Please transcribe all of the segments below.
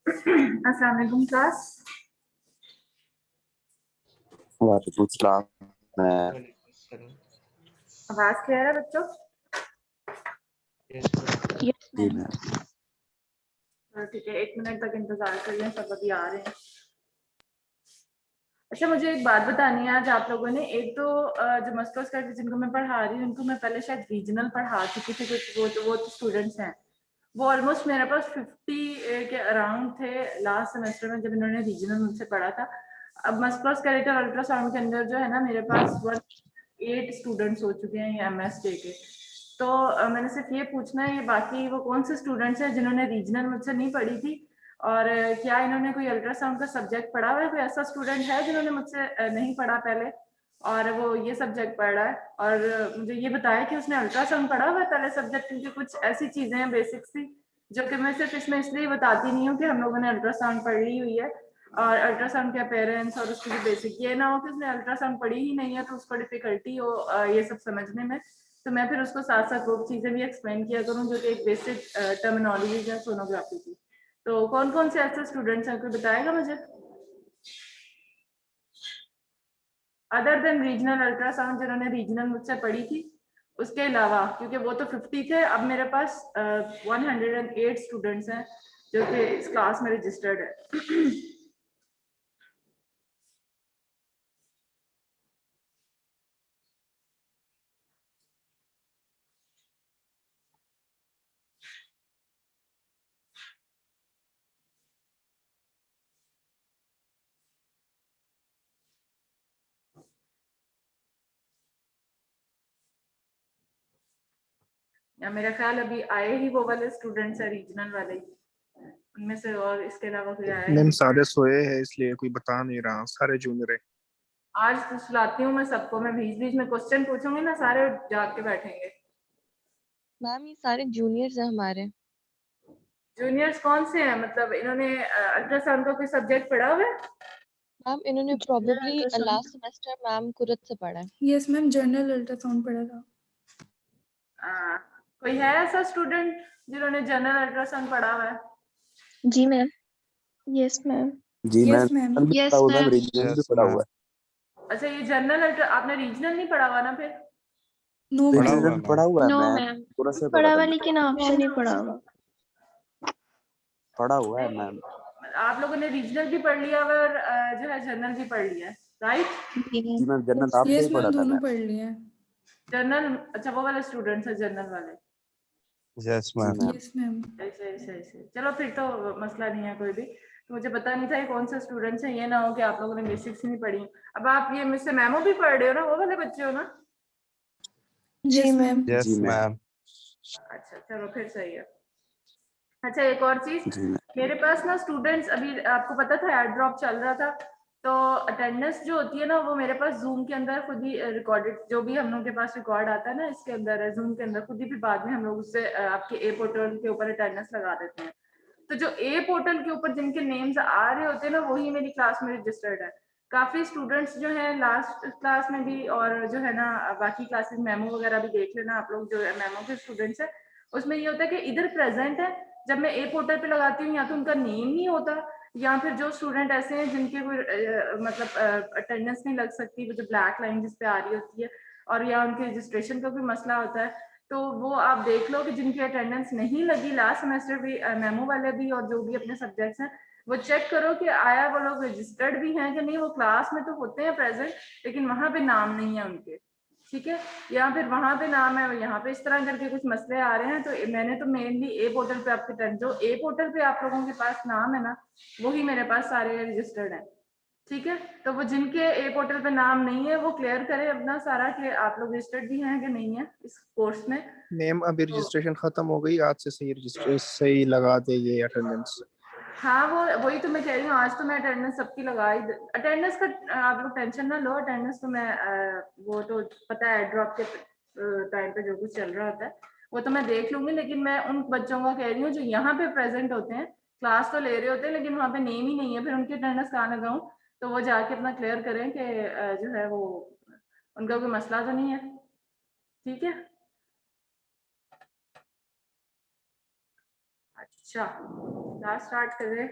अस्सलाम वालेकुम क्लास। वालेकुम सलाम। आवाज क्लियर है बच्चों? जी मैम। ठीक है, 1 मिनट तक इंतजार कर लें, सब अभी आ रहे हैं। अच्छा, मुझे एक बात बतानी है। आज आप लोगों ने एक तो जो मास्टर्स करके जिनको मैं पढ़ा रही हूँ, उनको मैं पहले शायद रीजनल पढ़ा चुकी थी कुछ, वो तो स्टूडेंट्स हैं। वो ऑलमोस्ट मेरे पास 50 के अराउंड थे लास्ट सेमेस्टर में, जब इन्होंने रीजनल मुझसे पढ़ा था। अब मास्टर्स कैरेक्टर अल्ट्रासाउंड के अंदर जो है ना, मेरे पास 8 स्टूडेंट्स हो चुके हैं ये एमएसके के। तो मैंने सिर्फ ये पूछना है, ये बाकी वो कौन से स्टूडेंट्स हैं जिन्होंने रीजनल मुझसे नहीं पढ़ी थी, और क्या इन्होंने कोई अल्ट्रासाउंड का सब्जेक्ट पढ़ा हुआ है? कोई ऐसा स्टूडेंट है जिन्होंने मुझसे नहीं पढ़ा पहले और वो ये सब्जेक्ट पढ़ रहा है, और मुझे ये बताया कि उसने अल्ट्रासाउंड पढ़ा हुआ है पहले सब्जेक्ट? क्योंकि कुछ ऐसी चीजें हैं बेसिक सी जो कि मैं सिर्फ इसमें इसलिए बताती नहीं हूँ कि हम लोगों ने अल्ट्रासाउंड पढ़ी हुई है, और अल्ट्रासाउंड के अपेयरेंस और उसकी जो बेसिक, ये ना हो कि उसने अल्ट्रासाउंड पढ़ी ही नहीं है तो उसको डिफिकल्टी हो ये सब समझने में। तो मैं फिर उसको साथ साथ वो चीजें भी एक्सप्लेन किया करूँ जो कि एक बेसिक टर्मिनोलॉजी है सोनोग्राफी की। तो कौन कौन से ऐसे स्टूडेंट्स हैं, कोई बताएगा मुझे अदर देन रीजनल अल्ट्रासाउंड जिन्होंने रीजनल मुझसे पढ़ी थी, उसके अलावा? क्योंकि वो तो 50 थे, अब मेरे पास 108 स्टूडेंट्स हैं जो कि इस क्लास में रजिस्टर्ड है। या मेरा ख्याल अभी आए ही वो वाले स्टूडेंट्स है रीजनल वाले, उनमें से, और इसके अलावा कोई आया मैम नहीं? सारे सोए हैं इसलिए कोई बता नहीं रहा, सारे जूनियर है। आज तो सुलाती हूँ मैं सबको, मैं बीच बीच में क्वेश्चन पूछूंगी ना, सारे जाग के बैठेंगे। मैम ये सारे जूनियर्स हैं हमारे। जूनियर्स कौन से हैं? मतलब इन्होंने अल्ट्रासाउंड का कोई सब्जेक्ट पढ़ा हुआ है? मैम इन्होंने प्रोबेबली लास्ट सेमेस्टर मैम कुरत से पढ़ा है। यस मैम, जनरल अल्ट्रासाउंड पढ़ा था। कोई है ऐसा स्टूडेंट जिन्होंने जनरल अल्ट्रासाउंड पढ़ा हुआ है? जी मैम। Yes ma'am. जी yes ma'am. Ma'am. Yes ma'am. Regional भी पढ़ा हुआ है। अच्छा, ये जनरल अल्ट्रा आपने रीजनल नहीं पढ़ा हुआ ना फिर? No ma'am. रीजनल पढ़ा हुआ है नो मैम, मैम, पूरा से पढ़ा पढ़ा था हुआ मैम। लेकिन आपसे नहीं पढ़ा हुआ। पढ़ा हुआ है मैम। आप लोगों ने रीजनल भी पढ़ लिया हुआ और जो है जनरल भी पढ़ लिया है, राइट? जी जी मैम, जनरल आपसे यस ही पढ़ा मैम, था दोनों मैम। पढ़ लिए हैं। जनरल, अच्छा वो वाले स्टूडेंट्स है जनरल वाले। यस जी मैम। मैम। Yes ma'am. ऐसे ऐसे ऐसे, चलो फिर तो मसला नहीं है कोई भी। तो मुझे पता नहीं था ये कौन से स्टूडेंट्स हैं, ये ना हो कि आप लोगों ने बेसिक्स ही नहीं पढ़ी। अब आप ये मुझसे मेमो भी पढ़ रहे हो ना, वो वाले बच्चे हो ना? जी yes ma'am. Ma'am. Yes ma'am. अच्छा चलो फिर सही है। अच्छा, एक और चीज, जी मैम। मेरे पास ना स्टूडेंट्स, अभी आपको पता था एड ड्रॉप चल रहा था, तो अटेंडेंस जो होती है ना वो मेरे पास जूम के अंदर खुद ही रिकॉर्डेड, जो भी हम लोग के पास रिकॉर्ड आता है ना इसके अंदर जूम के अंदर खुद ही, फिर बाद में हम लोग उससे आपके ए पोर्टल के ऊपर अटेंडेंस लगा देते हैं। तो जो ए पोर्टल के ऊपर जिनके नेम्स आ रहे होते हैं ना, वही मेरी क्लास में रजिस्टर्ड है। काफी स्टूडेंट्स जो है लास्ट क्लास में भी, और जो है ना बाकी क्लासेस मेमो वगैरह भी देख लेना आप लोग, जो मेमो के स्टूडेंट्स है उसमें ये होता है कि इधर प्रेजेंट है, जब मैं ए पोर्टल पे लगाती हूँ या तो उनका नेम नहीं होता, या फिर जो स्टूडेंट ऐसे हैं जिनके कोई मतलब अटेंडेंस नहीं लग सकती, वो जो ब्लैक लाइन जिस पे आ रही होती है, और या उनके रजिस्ट्रेशन का भी मसला होता है, तो वो आप देख लो कि जिनकी अटेंडेंस नहीं लगी लास्ट सेमेस्टर भी, मेमो वाले भी और जो भी अपने सब्जेक्ट्स हैं, वो चेक करो कि आया वो लोग रजिस्टर्ड भी हैं कि नहीं। वो क्लास में तो होते हैं प्रेजेंट, लेकिन वहां पे नाम नहीं है उनके, ठीक है? या फिर वहां पे नाम है, यहाँ पे इस तरह करके कुछ मसले आ रहे हैं। तो मैंने तो मेनली ए पोर्टल पे आपके जो ए पोर्टल पे आप लोगों के पास नाम है ना, वही मेरे पास सारे रजिस्टर्ड है, ठीक है? तो वो जिनके ए पोर्टल पे नाम नहीं है वो क्लियर करें अपना सारा कि आप लोग रजिस्टर्ड भी हैं कि नहीं है इस कोर्स में। मैम अभी तो रजिस्ट्रेशन खत्म हो गई, आज से सही रजिस्ट्रेशन सही लगा दे ये अटेंडेंस। हाँ, वो वही तो मैं कह रही हूँ, आज तो मैं अटेंडेंस सबकी लगा ही, अटेंडेंस का आप लोग टेंशन ना लो। अटेंडेंस तो मैं वो तो पता है ड्रॉप के टाइम पे जो कुछ चल रहा होता है वो तो मैं देख लूंगी, लेकिन मैं उन बच्चों का कह रही हूँ जो यहाँ पे प्रेजेंट होते हैं, क्लास तो ले रहे होते हैं लेकिन वहाँ पे नेम ही नहीं है, फिर उनकी अटेंडेंस कहाँ लगाऊं? तो वो जाके अपना क्लियर करें कि जो है वो उनका कोई मसला तो नहीं है, ठीक है? अच्छा, क्लास स्टार्ट करें।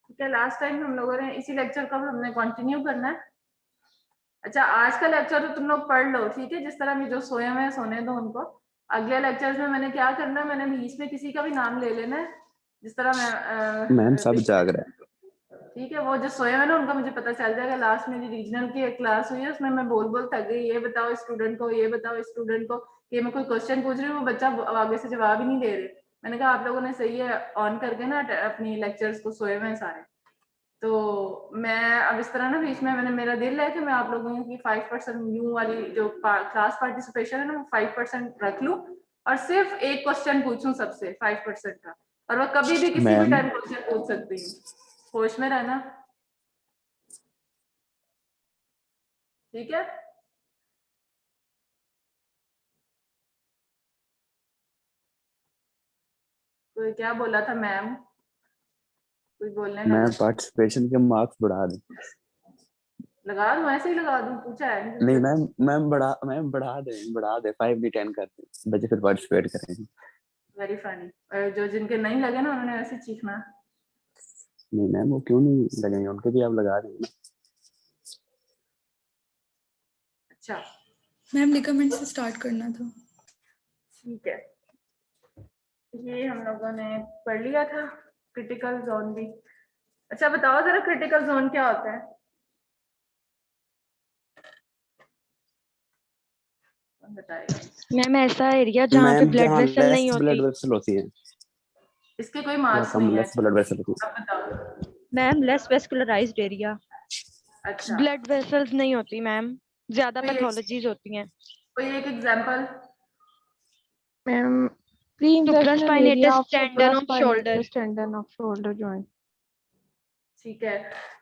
ठीक है, लास्ट टाइम हम लोगों ने इसी लेक्चर को हमने कंटिन्यू करना है। अच्छा, आज का लेक्चर तो तुम लोग पढ़ लो, ठीक है, जिस तरह में जो सोए हुए हैं सोने दो उनको। अगले लेक्चर्स में मैंने क्या करना है, मैंने बीच में किसी का भी नाम ले लेना है, जिस तरह मैम सब मैं जाग रहे हैं। ठीक है, वो जो सोए हुए ना उनका मुझे पता चल जाएगा। लास्ट में जो रीजनल की एक क्लास हुई है उसमें मैं बोल बोल थक गई, ये बताओ स्टूडेंट को, ये बताओ स्टूडेंट को, कि मैं कोई क्वेश्चन पूछ रही हूँ, वो बच्चा आगे से जवाब ही नहीं दे रहे। मैंने कहा आप लोगों ने सही है ऑन करके ना अपनी लेक्चर्स को, सोए हुए हैं सारे। तो मैं अब इस तरह ना बीच में मैंने, मेरा दिल है कि मैं आप लोगों की 5% न्यू वाली जो क्लास पार्टिसिपेशन है ना, वो 5% रख लूं और सिर्फ एक क्वेश्चन पूछूं सबसे 5% का, और वो कभी भी किसी भी मैम टाइम क्वेश्चन पूछ सकती हूँ। होश में रहना, ठीक है। कोई क्या बोला था मैम, कोई बोलने मैं लगा। पार्टिसिपेशन के मार्क्स बढ़ा दूं? लगा दूं, ऐसे ही लगा दूं, पूछा है नहीं नहीं तुमसे। मैम, मैम बढ़ा दे 5 भी 10 कर दे, बच्चे फिर पार्टिसिपेट करेंगे। Very funny. जो जिनके नहीं लगे ना उन्होंने ऐसे चीखना। नहीं मैम, वो क्यों नहीं लगेंगे, उनके भी आप लगा देंगे ना। अच्छा मैम लिगामेंट से स्टार्ट करना था। ठीक है, ये हम लोगों ने पढ़ लिया था, क्रिटिकल जोन भी। अच्छा बताओ जरा, क्रिटिकल जोन क्या होता है, कौन बताएगा। मैम ऐसा एरिया जहाँ पे मैम ब्लड जहाँ वेसल लेस नहीं ब्लड होती। वेसल होती है, इसके कोई या मार्क्स कम नहीं है। लेस ब्लड वेसल होती अब बताओ। मैम लेस वेस्कुलराइज्ड एरिया, अच्छा, ब्लड वेसल्स नहीं होती मैम, ज्यादा कोई एक, पैथोलॉजीज होती हैं। कोई एक example. Ma'am pre-ingestional area supraspinatus of tendon off shoulder. supraspinatus tendon of shoulder joint. ठीक है,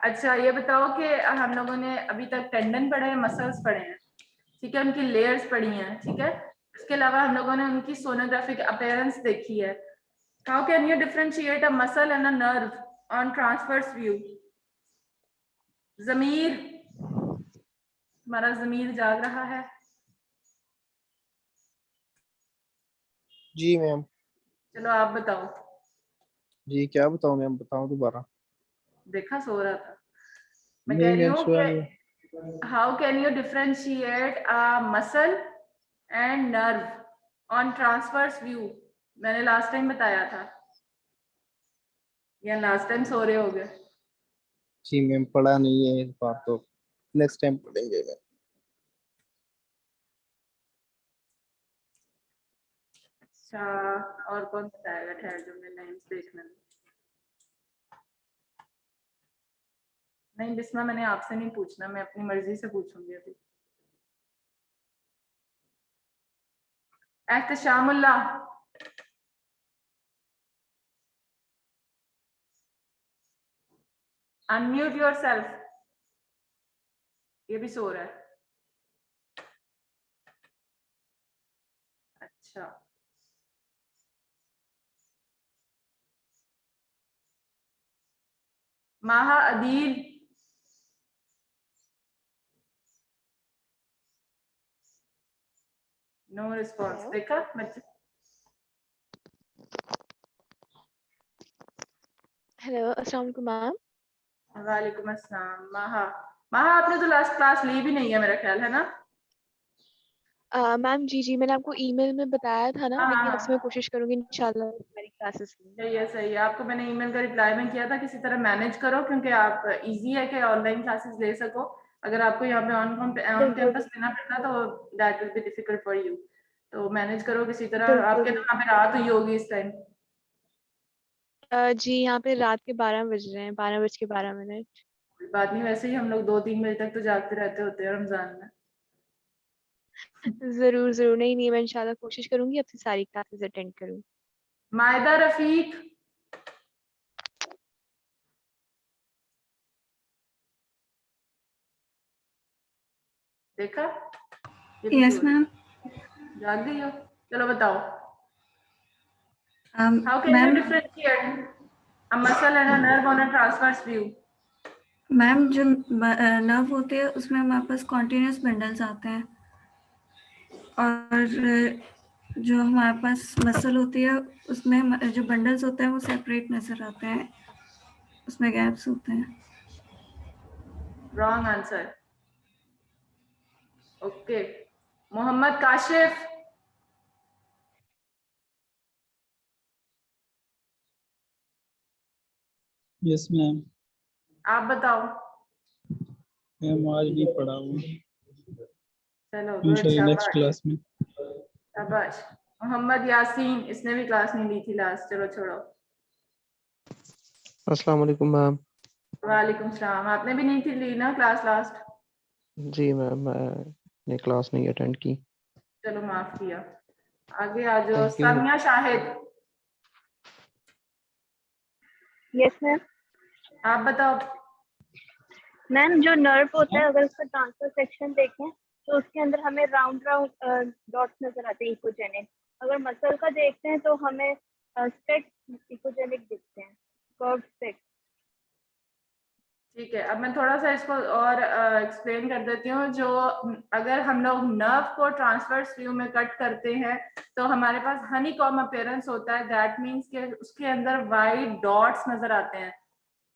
अच्छा ये बताओ कि हम लोगों ने अभी तक टेंडन पढ़े हैं, मसल्स पढ़े हैं, ठीक है, उनकी लेयर्स पढ़ी हैं, ठीक है। इसके अलावा हम लोगों ने उनकी सोनोग्राफिक अपीयरेंस देखी है। How can you differentiate a muscle and a nerve on transverse view. Zameer, हमारा जमीर जाग रहा है। जी मैम। चलो आप बताओ। जी क्या बताऊं मैम, बताऊं दोबारा? देखा सो रहा था। मैं कह नहीं रही मैम, हूँ सोया नहीं। कि how can you differentiate a muscle and nerve on transverse view. मैंने लास्ट टाइम बताया था, या लास्ट टाइम सो रहे हो गए। जी मैम, पढ़ा नहीं है इस बार तो, नेक्स्ट टाइम पढ़ेंगे मैम। अच्छा, और कौन बताएगा, ठहर जो मैं नाइम्स देखने में। नहीं बिस्मा, मैंने आपसे नहीं पूछना, मैं अपनी मर्जी से पूछूंगी अभी। एहतशामुल्लाह, अनम्यूट योरसेल्फ। ये भी सो रहा है। अच्छा, माहा अदील, नो रिस्पॉन्स। हेलो देखा बच्चे। हेलो, अस्सलाम वालेकुम मैम। वालेकुम अस्सलाम। माहा, माहा आपने तो लास्ट क्लास ली भी नहीं है मेरा ख्याल, है ना। मैम जी जी, मैंने आपको ईमेल में बताया था ना, हाँ लेकिन अब से मैं हाँ, कोशिश करूंगी इंशाल्लाह मेरी क्लासेस की। सही है सही है। आपको मैंने ईमेल का रिप्लाई में किया था, किसी तरह मैनेज करो, क्योंकि आप इजी है कि ऑनलाइन क्लासेस ले सको। अगर आपको यहाँ पे ऑन बिल्कुल कैंपस लेना पड़ता तो that will be difficult for you. तो मैनेज करो किसी तरह। बिल्कुल आपके तो बिल्कुल। यहाँ पे रात हुई होगी इस टाइम। जी यहाँ पे रात के 12 बज रहे हैं, 12:12। कोई बात नहीं, वैसे ही हम लोग 2-3 बजे तक तो जागते रहते होते हैं रमजान में। जरूर जरूर, नहीं नहीं, मैं इंशाल्लाह कोशिश करूंगी अब से सारी क्लासेस अटेंड करूँ। मायदा रफीक, देखा। Yes ma'am. जाग गई हो? चलो बताओ, how can you ma'am differentiate a muscle and a nerve on a transverse view? Ma'am जो नर्व होते हैं उसमें हमारे पास कॉन्टिन्यूस बंडल्स आते हैं, और जो हमारे पास मसल होती है उसमें जो बंडल्स होते हैं वो सेपरेट नजर आते हैं, उसमें गैप्स होते हैं। Wrong answer. Okay, Mohammad Kashif, yes ma'am. आप बताओ। मैम आज नहीं पढ़ा हूँ, चलो गुड, इंशाल्लाह नेक्स्ट शाबाश क्लास में। शाबाश। मोहम्मद यासीन, इसने भी क्लास नहीं ली थी लास्ट, चलो छोड़ो। अस्सलाम वालेकुम मैम। वालेकुम सलाम, आपने भी नहीं थी ली ना क्लास लास्ट? जी मैम, मैंने क्लास नहीं अटेंड की। चलो माफ किया। आगे आ जाओ, thank you. Samia Shahid, yes ma'am. आप बताओ। मैम जो नर्व होता है, अगर उसका ट्रांसफर सेक्शन देखें तो उसके अंदर हमें राउंड राउंड डॉट्स नजर आते हैं इकोजेनिक। अगर मसल का देखते हैं तो हमें स्ट्रेट इकोजेनिक दिखते हैं, कर्व स्ट्रेट। ठीक है, अब मैं थोड़ा सा इसको और एक्सप्लेन कर देती हूँ। जो अगर हम लोग नर्व को ट्रांसवर्स व्यू में कट करते हैं तो हमारे पास हनीकॉम अपीयरेंस होता है। दैट मींस कि उसके अंदर वाइट डॉट्स नजर आते हैं।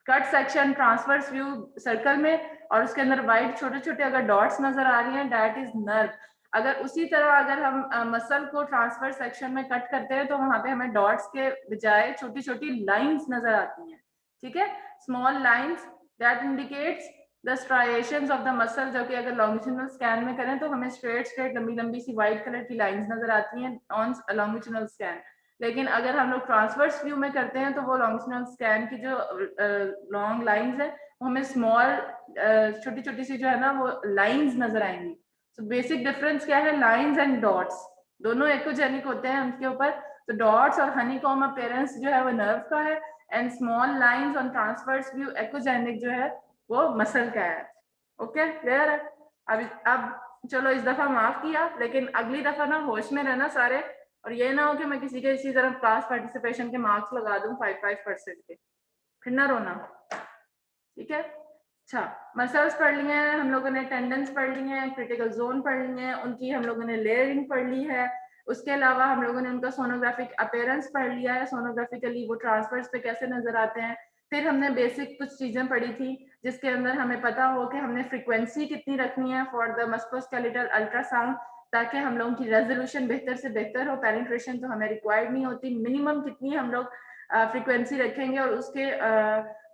Cut section transverse view circle में, और उसके अंदर वाइट छोटे छोटे अगर डॉट्स नजर आ रही हैं, दैट इज नर्व। अगर उसी तरह अगर हम मसल को ट्रांसफर सेक्शन में कट करते हैं तो वहां पे हमें डॉट्स के बजाय छोटी छोटी लाइंस नजर आती हैं। ठीक है, small lines that indicates the striations of the muscle, जो कि अगर लॉन्गिट्यूडिनल स्कैन में करें तो हमें स्ट्रेट स्ट्रेट लंबी लंबी सी व्हाइट कलर की लाइंस नजर आती हैं ऑन लॉन्गिट्यूडिनल स्कैन। लेकिन अगर हम लोग ट्रांसवर्स व्यू में करते हैं तो वो लॉन्गिट्यूडिनल स्कैन की जो लॉन्ग लाइंस है वो हमें स्मॉल छोटी छोटी सी जो है ना वो लाइंस नजर आएंगी। सो बेसिक डिफरेंस क्या है, लाइंस एंड डॉट्स दोनों इकोजेनिक होते हैं उनके ऊपर। तो डॉट्स और हनीकॉम अपीयरेंस जो है वो नर्व का है, and small lines on transverse view echogenic जो है वो मसल का है। ओके, क्लियर है? अब चलो इस दफा माफ किया, लेकिन अगली दफा ना होश में रहना सारे, और ये ना हो कि मैं किसी के इसी तरह क्लास पार्टिसिपेशन के मार्क्स लगा दूं 5% के, फिर ना रोना। ठीक है, अच्छा, मसल्स पढ़ लिए हैं हम लोगों ने, टेंडन्स पढ़ लिए हैं, क्रिटिकल जोन पढ़ लिए हैं, उनकी हम लोगों ने लेयरिंग पढ़ ली है। उसके अलावा हम लोगों ने उनका सोनोग्राफिक अपीयरेंस पढ़ लिया है, सोनोग्राफिकली वो ट्रांसफर्स पे कैसे नजर आते हैं। फिर हमने बेसिक कुछ चीजें पढ़ी थी जिसके अंदर हमें पता हो कि हमने फ्रीक्वेंसी कितनी रखनी है फॉर द मस्कुलोस्केलेटल अल्ट्रासाउंड, ताकि हम लोगों की रेजोल्यूशन बेहतर से बेहतर हो। पेनिट्रेशन तो हमें रिक्वायर्ड नहीं होती, मिनिमम कितनी हम लोग फ्रीक्वेंसी रखेंगे और उसके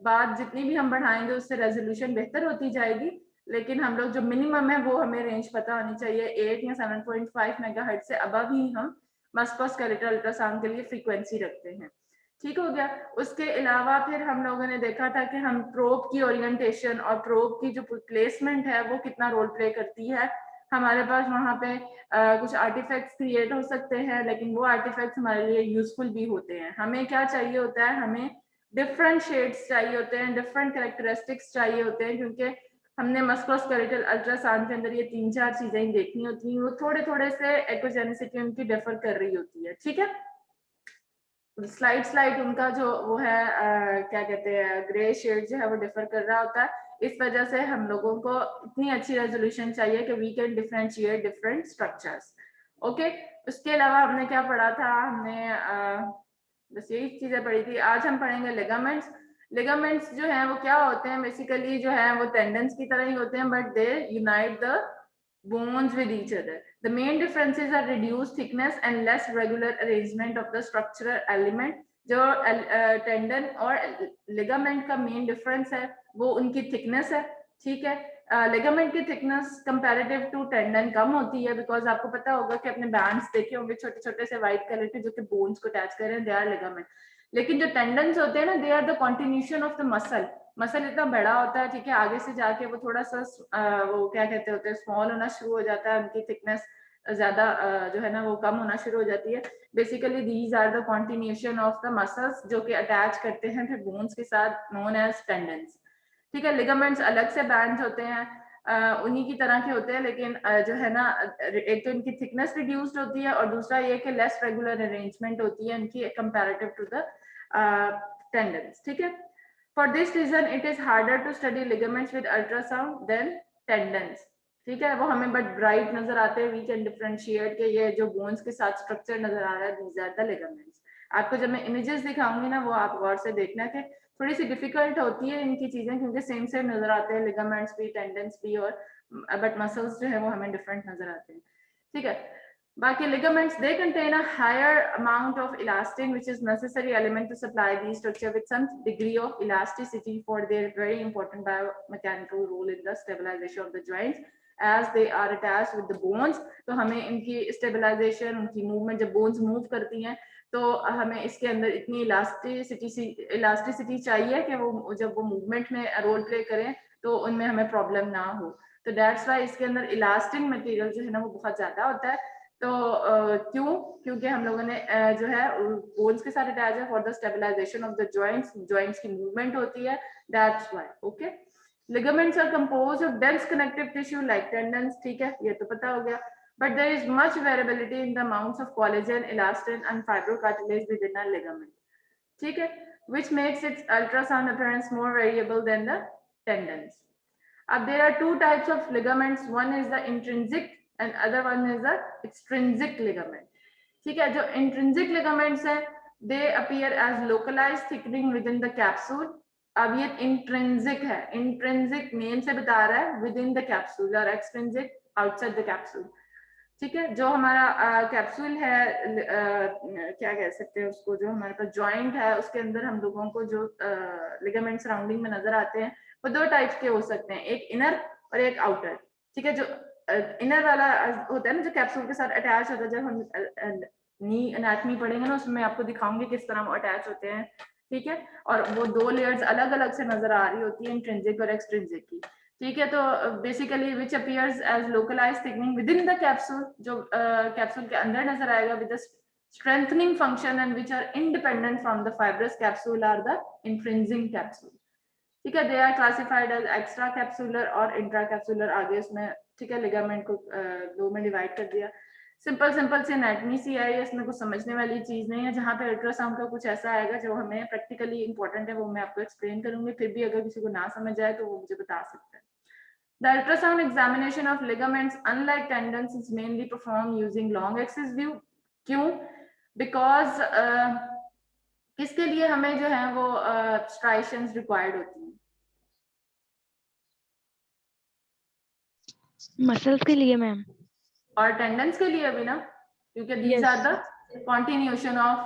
बाद जितनी भी हम बढ़ाएंगे उससे रेजोल्यूशन बेहतर होती जाएगी। लेकिन हम लोग जो मिनिमम है वो हमें रेंज पता होनी चाहिए, 8 या 7.5 मेगाहर्ट्ज से अबव ही हम मस्कुलोस्केलेटल अल्ट्रासाउंड के लिए फ्रीक्वेंसी रखते हैं। ठीक हो गया। उसके अलावा फिर हम लोगों ने देखा था कि हम प्रोब की ओरिएंटेशन और प्रोब की जो प्लेसमेंट है वो कितना रोल प्ले करती है। हमारे पास वहाँ पे कुछ आर्टिफैक्ट्स क्रिएट हो सकते हैं, लेकिन वो आर्टिफैक्ट्स हमारे लिए यूजफुल भी होते हैं। हमें क्या चाहिए होता है, हमें डिफरेंट शेड्स चाहिए होते हैं, डिफरेंट कैरेक्टरिस्टिक्स चाहिए होते हैं, क्योंकि हमने मस्कुलोस्केलेटल अल्ट्रासाउंड के अंदर ये 3-4 चीजें ही देखनी होती हैं। वो थोड़े थोड़े से एकोजेनिसिटी उनकी डिफर कर रही होती है। ठीक है, स्लाइड उनका जो वो है क्या कहते हैं, ग्रे शेड जो है वो डिफर कर रहा होता है। इस वजह से हम लोगों को इतनी अच्छी रेजोल्यूशन चाहिए कि we can differentiate different structures. Okay, उसके अलावा हमने क्या पढ़ा था, हमने बस यही चीजें पढ़ी थी। आज हम पढ़ेंगे लिगामेंट्स। लिगामेंट्स जो है वो क्या होते हैं, बेसिकली जो है वो टेंडन्स की तरह ही होते हैं, but they unite the bones with each other. The main differences are reduced thickness and less regular arrangement of the structural element. जो टेंडन और लिगामेंट का मेन डिफरेंस है वो उनकी थिकनेस है। ठीक है, लिगामेंट की थिकनेस कंपैरेटिव टू टेंडन कम होती है, बिकॉज आपको पता होगा कि अपने बैंड्स देखे होंगे छोटे छोटे से व्हाइट कलर के जो कि बोन्स को अटैच कर रहे हैं, दे आर लिगामेंट। लेकिन जो टेंडन्स होते हैं ना, they are the continuation of the muscle. Muscle इतना बड़ा होता है, ठीक है, आगे से जाके वो थोड़ा सा वो क्या कहते होते हैं, स्मॉल होना शुरू हो जाता है, उनकी थिकनेस ज्यादा जो है ना वो कम होना शुरू हो जाती है। Basically these are the continuation of the muscles जो कि अटैच करते हैं फिर बोन्स के साथ, नोन एज टेंडन्स। ठीक है, लिगामेंट्स अलग से बैंड्स होते हैं। उन्हीं की तरह के होते हैं, लेकिन जो है ना एक तो इनकी थिकनेस रिड्यूस्ड होती है और दूसरा ये कि लेस रेगुलर अरेंजमेंट होती है इनकी कंपैरेटिव टू द टेंडन्स, ठीक है। For this reason it is harder to study ligaments with ultrasound then tendons, ठीक है। वो हमें बट ब्राइट नजर आते हैं, वी कैन डिफरेंशिएट के ये जो बोन्स के साथ स्ट्रक्चर नजर आ रहा है, दीज आर द लिगामेंट्स। आपको जब मैं इमेजेस दिखाऊंगी ना वो आप गौर से देखना कि थोड़ी सी डिफिकल्ट होती है इनकी चीजें, क्योंकि सेम सेम नजर आते हैं लिगामेंट्स भी, टेंडेंस भी, और बट मसल्स जो है वो हमें डिफरेंट नजर आते हैं, ठीक है। बाकी ligaments they contain a higher amount of elastin which is necessary element to supply the structure with some degree of elasticity for their very important biomechanical role in the stabilization of the joints as they are attached with the bones। तो हमें इनकी stabilization, उनकी movement, जब bones move करती हैं तो हमें इसके अंदर इतनी इलास्टिसिटी चाहिए कि वो जब वो मूवमेंट में रोल प्ले करें तो उनमें हमें प्रॉब्लम ना हो। तो दैट्स वाई इसके अंदर इलास्टिक मटेरियल जो है ना वो बहुत ज्यादा होता है। तो क्यों? क्योंकि हम लोगों ने जो है बोन्स के साथ अटैच है for the stabilization of the joints की मूवमेंट होती है, that's why. Okay, ligaments are composed of dense connective tissue like tendons, ठीक है, ये तो पता हो गया। But there is much variability in the amounts of collagen, elastin, and fibrocartilage within a ligament, ठीक है, which makes its ultrasound appearance more variable than the tendons. अब there are two types of ligaments, one is the intrinsic and other one is the extrinsic ligament, ठीक है। जो intrinsic ligaments हैं they appear as localized thickening within the capsule। अब ये intrinsic है, intrinsic name से बता रहा है within the capsule और extrinsic outside the capsule, ठीक है। जो हमारा कैप्सूल है, क्या कह सकते हैं उसको, जो हमारे पास जॉइंट है उसके अंदर हम लोगों को जो लिगामेंट सराउंडिंग में नजर आते हैं वो दो टाइप्स के हो सकते हैं, एक इनर और एक आउटर, ठीक है। जो इनर वाला होता है ना जो कैप्सूल के साथ अटैच होता है, जब हम नी एनाटमी पढ़ेंगे ना उसमें आपको दिखाऊंगी किस तरह वो अटैच होते हैं, ठीक है। और वो दो लेयर्स अलग अलग से नजर आ रही होती है, इंट्रिंसिक और एक्सट्रिंसिक की, ठीक है। तो basically which appears as localised thickening within the capsule, जो कैप्सूल के अंदर नजर आएगा with the strengthening function and which are independent from the fibrous capsule are the infringing capsule, ठीक है। They are classified as extra capsular और intra capsular, आगे उसमें, ठीक है, लिगामेंट को दो में डिवाइड कर दिया। सिंपल सी एनाटमी सी है, इसमें कुछ समझने वाली चीज नहीं है। जहाँ पे अल्ट्रासाउंड का कुछ ऐसा आएगा जो हमें प्रैक्टिकली इंपॉर्टेंट है वो मैं आपको एक्सप्लेन करूंगी, फिर भी अगर किसी को ना समझ आए तो वो मुझे बता सकते हैं। The ultrasound examination of ligaments, unlike tendons, is mainly performed using long axis view। क्यों? Because किसके लिए हमें जो है वो striations required होती हैं? मसल्स के लिए मैम, और टेंडन्स के लिए भी ना, क्योंकि these are the continuation of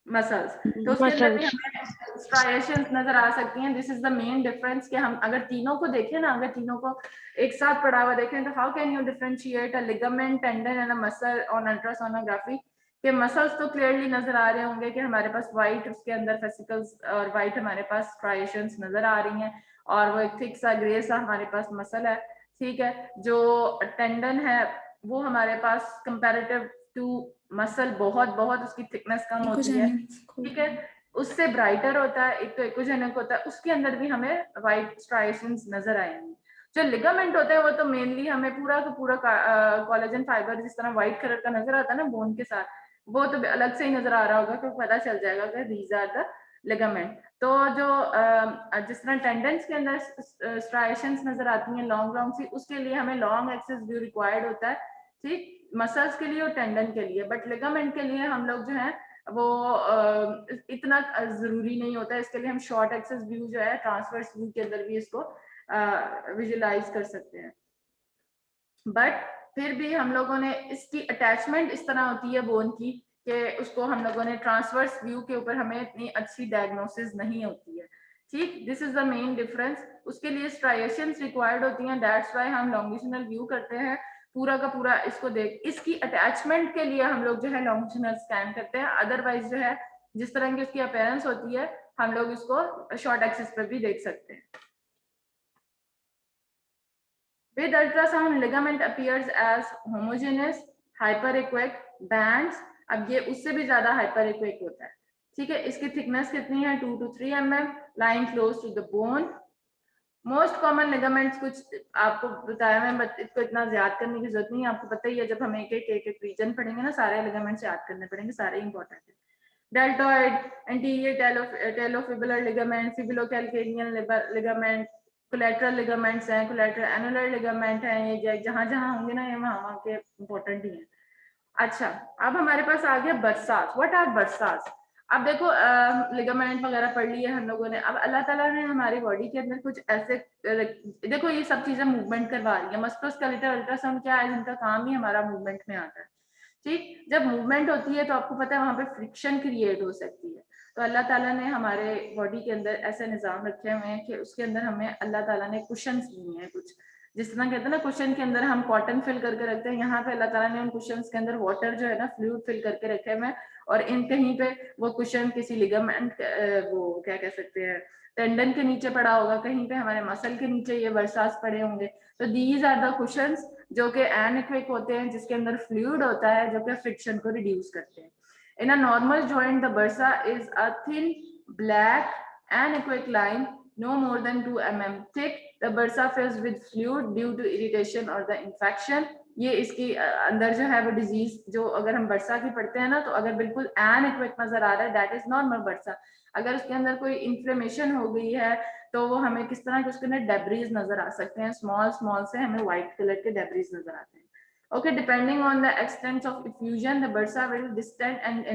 muscles, तो उसके अंदर भी हमें स्ट्राइएशंस नजर आ सकती हैं। This is the main difference कि हम अगर तीनों को देखें ना, अगर तीनों को एक साथ पढ़ा हुआ देखें तो how can you differentiate a ligament, tendon and a muscle on ultrasonography. के मसल्स तो क्लियरली नजर आ रहे होंगे कि हमारे पास वाइट उसके अंदर फेसिकल्स और वाइट हमारे पास स्ट्राइएशंस नजर आ रही हैं, और वो एक थिक सा ग्रे सा हमारे पास मसल है, ठीक है। जो टेंडन है वो हमारे पास कंपैरेटिव टू मसल बहुत उसकी थिकनेस कम होती है, ठीक है, उससे ब्राइटर होता है। एक तो एक्वोजेनिक होता है, उसके अंदर भी हमें वाइट स्ट्राइएशंस नजर आएंगी। जो लिगामेंट होता है वो तो मेनली हमें पूरा का पूरा कोलेजन फाइबर जिस तरह व्हाइट कलर का नजर आता है ना बोन के साथ, वो तो अलग से ही नजर आ रहा होगा, क्योंकि पता चल जाएगा कि दीज आर द लिगामेंट। तो जो जिस तरह टेंडेंस के अंदर स्ट्राइएशंस नजर आती हैं लॉन्ग सी, उसके लिए हमें लॉन्ग एक्सिस व्यू रिक्वायर्ड होता है, ठीक, मसल्स के लिए और टेंडन के लिए। बट लिगामेंट के लिए हम लोग जो है वो इतना जरूरी नहीं होता है, इसके लिए हम शॉर्ट एक्सिस व्यू जो है ट्रांसवर्स व्यू के अंदर भी इसको विजुलाइज कर सकते हैं। बट फिर भी हम लोगों ने इसकी अटैचमेंट इस तरह होती है बोन की कि उसको हम लोगों ने ट्रांसवर्स व्यू के ऊपर हमें इतनी अच्छी डायग्नोसिस नहीं होती है, ठीक, this is the main difference. उसके लिए स्ट्राइएशंस रिक्वायर्ड होती हैं, दैट्स व्हाई हम लॉन्गिट्यूडनल व्यू करते हैं पूरा का पूरा इसको देख। इसकी अटैचमेंट के लिए हम लोग जो है लॉन्गिट्यूडनल स्कैन करते हैं, अदरवाइज जो है जिस तरह की उसकी अपीयरेंस होती है हम लोग इसको शॉर्ट एक्सिस पर भी देख सकते हैं। With ultrasound, ligament appears as homogeneous, hyperechoic bands। अब ये उससे भी ज्यादा hyperechoic होता है, ठीक है। इसकी थिकनेस कितनी है? 2 to 3 mm, lying close to the bone। Most common ligaments कुछ आपको बताया मैं, बट इसको इतना याद करने की जरूरत नहीं है, आपको पता ही है। जब हम एक रीजन पढ़ेंगे ना, सारे लिगामेंट्स याद करने पड़ेंगे, सारे इंपॉर्टेंट है। Deltoid, anterior talofibular ligament, fibulocalcaneal ligament, collateral ligaments हैं, कोलेटरल एनुलर लिगामेंट हैं, ये जहां जहां होंगे ना, ये वहां के इंपॉर्टेंट ही है। अच्छा, अब हमारे पास आ गया बरसात। व्हाट आर बरसात? अब देखो लिगामेंट वगैरह पढ़ लिए हम लोगों ने। अब अल्लाह ताला ने हमारी बॉडी के अंदर कुछ ऐसे देखो ये सब चीजें मूवमेंट करवा रही है। मस्कुलोस्केलेटल अल्ट्रासाउंड क्या है, जिनका काम ही हमारा मूवमेंट में आता है। ठीक, जब मूवमेंट होती है तो आपको पता है वहां पे फ्रिक्शन क्रिएट हो सकती है। तो अल्लाह ताला ने हमारे बॉडी के अंदर ऐसे निजाम रखे हुए हैं कि उसके अंदर हमें अल्लाह ताला ने कुशन्स दिए हैं कुछ। जिस तरह कहते हैं ना, कुशन के अंदर हम कॉटन फिल करके रखते हैं, यहाँ पे अल्लाह ताला ने उन कुशन्स के अंदर वाटर जो है ना, फ्लूइड फिल करके रखे हुए हैं। और इन कहीं पे वो कुशन किसी लिगामेंट, वो क्या कह सकते हैं, टेंडन के नीचे पड़ा होगा, कहीं पे हमारे मसल के नीचे ये बरसात पड़े होंगे। तो दीज आर द कुशन्स जो कि एनेक्विक होते हैं, जिसके अंदर फ्लूइड होता है जो कि फ्रिक्शन को रिड्यूस करते हैं। In a normal joint the bursa is a thin black anechoic line no more than 2 mm thick. The bursa fills with fluid due to irritation or the infection. ये इसकी अंदर जो है वो डिजीज, जो अगर हम बरसा की पढ़ते हैं ना, तो अगर बिल्कुल एनेक्विक नजर आ रहा है, दैट इज नॉर्मल बरसा। अगर उसके अंदर कोई इन्फ्लेमेशन हो गई है तो वो हमें किस तरह के उसके अंदर डेब्रीज नजर आ सकते हैं, स्मॉल स्मॉल से हमें व्हाइट कलर के डेब्रीज नजर आते हैं। Okay, depending on the extent of effusion, the bursa will distend and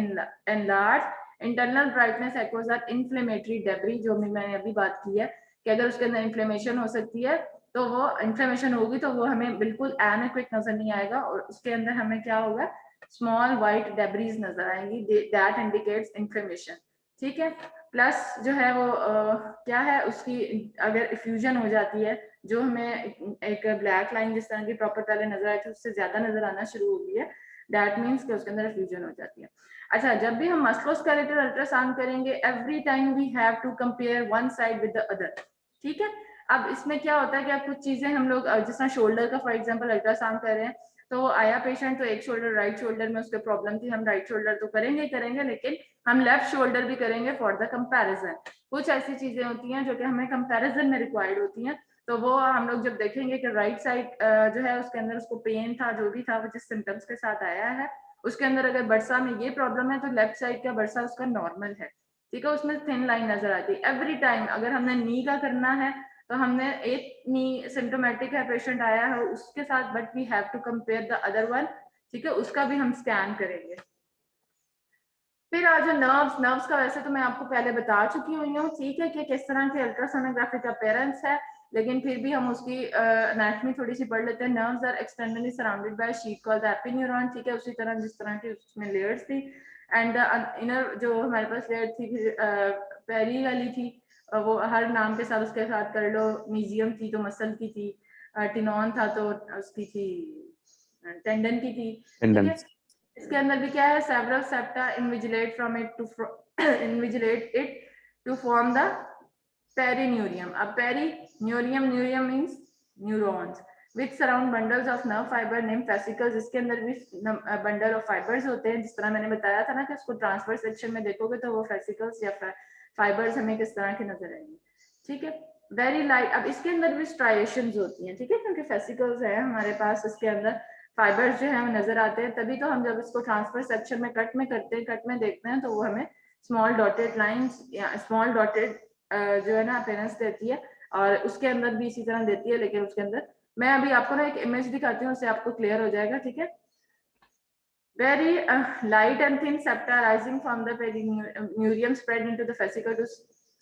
enlarge. Internal brightness echoes are inflammatory debris, जो भी मैंने अभी बात की है कि अगर उसके अंदर इन्फ्लेमेशन हो सकती है तो वो इन्फ्लेमेशन होगी तो वो हमें बिल्कुल एनेक्विक नजर नहीं आएगा, और उसके अंदर हमें क्या होगा, स्मॉल व्हाइट डेब्रीज नजर आएंगी, दैट इंडिकेट्स इन्फ्लेमेशन। ठीक है, प्लस जो है वो क्या है, उसकी अगर इफ्यूजन हो जाती है, जो हमें एक ब्लैक लाइन जिस तरह की प्रॉपर पहले नजर आई थी उससे ज्यादा नजर आना शुरू हो गई है, दैट मीन्स कि उसके अंदर इफ्यूजन हो जाती है। अच्छा, जब भी हम मस्कुलोस्केलेटल अल्ट्रासाउंड करेंगे, every time we have to compare one side with the other. ठीक है, अब इसमें क्या होता है कि अब कुछ चीजें हम लोग जिस तरह शोल्डर का फॉर एग्जांपल अल्ट्रासाउंड कर रहे हैं, तो आया पेशेंट तो एक शोल्डर, राइट शोल्डर में उसके प्रॉब्लम थी, हम राइट शोल्डर तो करेंगे ही करेंगे, लेकिन हम लेफ्ट शोल्डर भी करेंगे फॉर द कंपैरिजन। कुछ ऐसी चीजें होती हैं जो कि हमें कंपैरिजन में रिक्वायर्ड होती हैं, तो वो हम लोग जब देखेंगे कि राइट साइड जो है उसके अंदर उसको पेन था, जो भी था वो जिस सिम्टम्स के साथ आया है, उसके अंदर अगर बरसा में ये प्रॉब्लम है तो लेफ्ट साइड का बरसा उसका नॉर्मल है। ठीक है, उसमें थिन लाइन नजर आती है एवरी टाइम। अगर हमने नी का करना है तो हमने एक नी सिम्टोमेटिक है, पेशेंट आया है उसके साथ, but we have to compare the other one. ठीक है, उसका भी हम स्कैन करेंगे। फिर आज नर्व्स, नर्व्स का वैसे तो मैं आपको पहले बता चुकी हुई हूँ, ठीक है, कि किस तरह के अल्ट्रासोनोग्राफी का पेरेंट्स है, लेकिन फिर भी हम उसकी एनाटॉमी थोड़ी सी पढ़ लेते हैं। Nerves are externally surrounded by sheet called epineurium. ठीक है, उसी तरह जिस तरह की उसमें लेयर्स थी, एंड इनर जो हमारे पास लेयर थी पेरी वाली थी, वो हर नाम के साथ उसके साथ कर लो, मीजियम थी तो मसल की थी, टिनॉन था तो उसकी थी टेंडन की थी। ठीक है, इसके अंदर भी क्या है, several septa invigilate from it to invigilate it to form the perineurium. अब perineurium, neurium means neurons which surround bundles of nerve fibre name vesicles. इसके अंदर भी बंडल ऑफ फाइबर्स होते हैं, जिस तरह मैंने बताया था ना कि उसको ट्रांसफर सेक्शन में देखोगे तो वो वेसिकल्स या फाइबर्स हमें किस तरह के नजर आएंगे। ठीक है, वेरी लाइट। अब इसके अंदर भी स्ट्राइएशंस होती हैं, ठीक है, क्योंकि वेसिकल्स है हमारे पास, इसके अंदर फाइबर्स जो है हमें नजर आते हैं, तभी तो हम जब इसको ट्रांसफर सेक्शन में कट में करते हैं, कट में देखते हैं, तो वो हमें स्मॉल डॉटेड लाइंस या स्मॉल डॉटेड जो है ना अपीयरेंस देती है, और उसके अंदर भी इसी तरह देती है। लेकिन उसके अंदर मैं अभी आपको ना एक इमेज दिखाती हूँ, उससे आपको क्लियर हो जाएगा। ठीक है, very light and thin septa rising from the perineurium spread into the vesicle to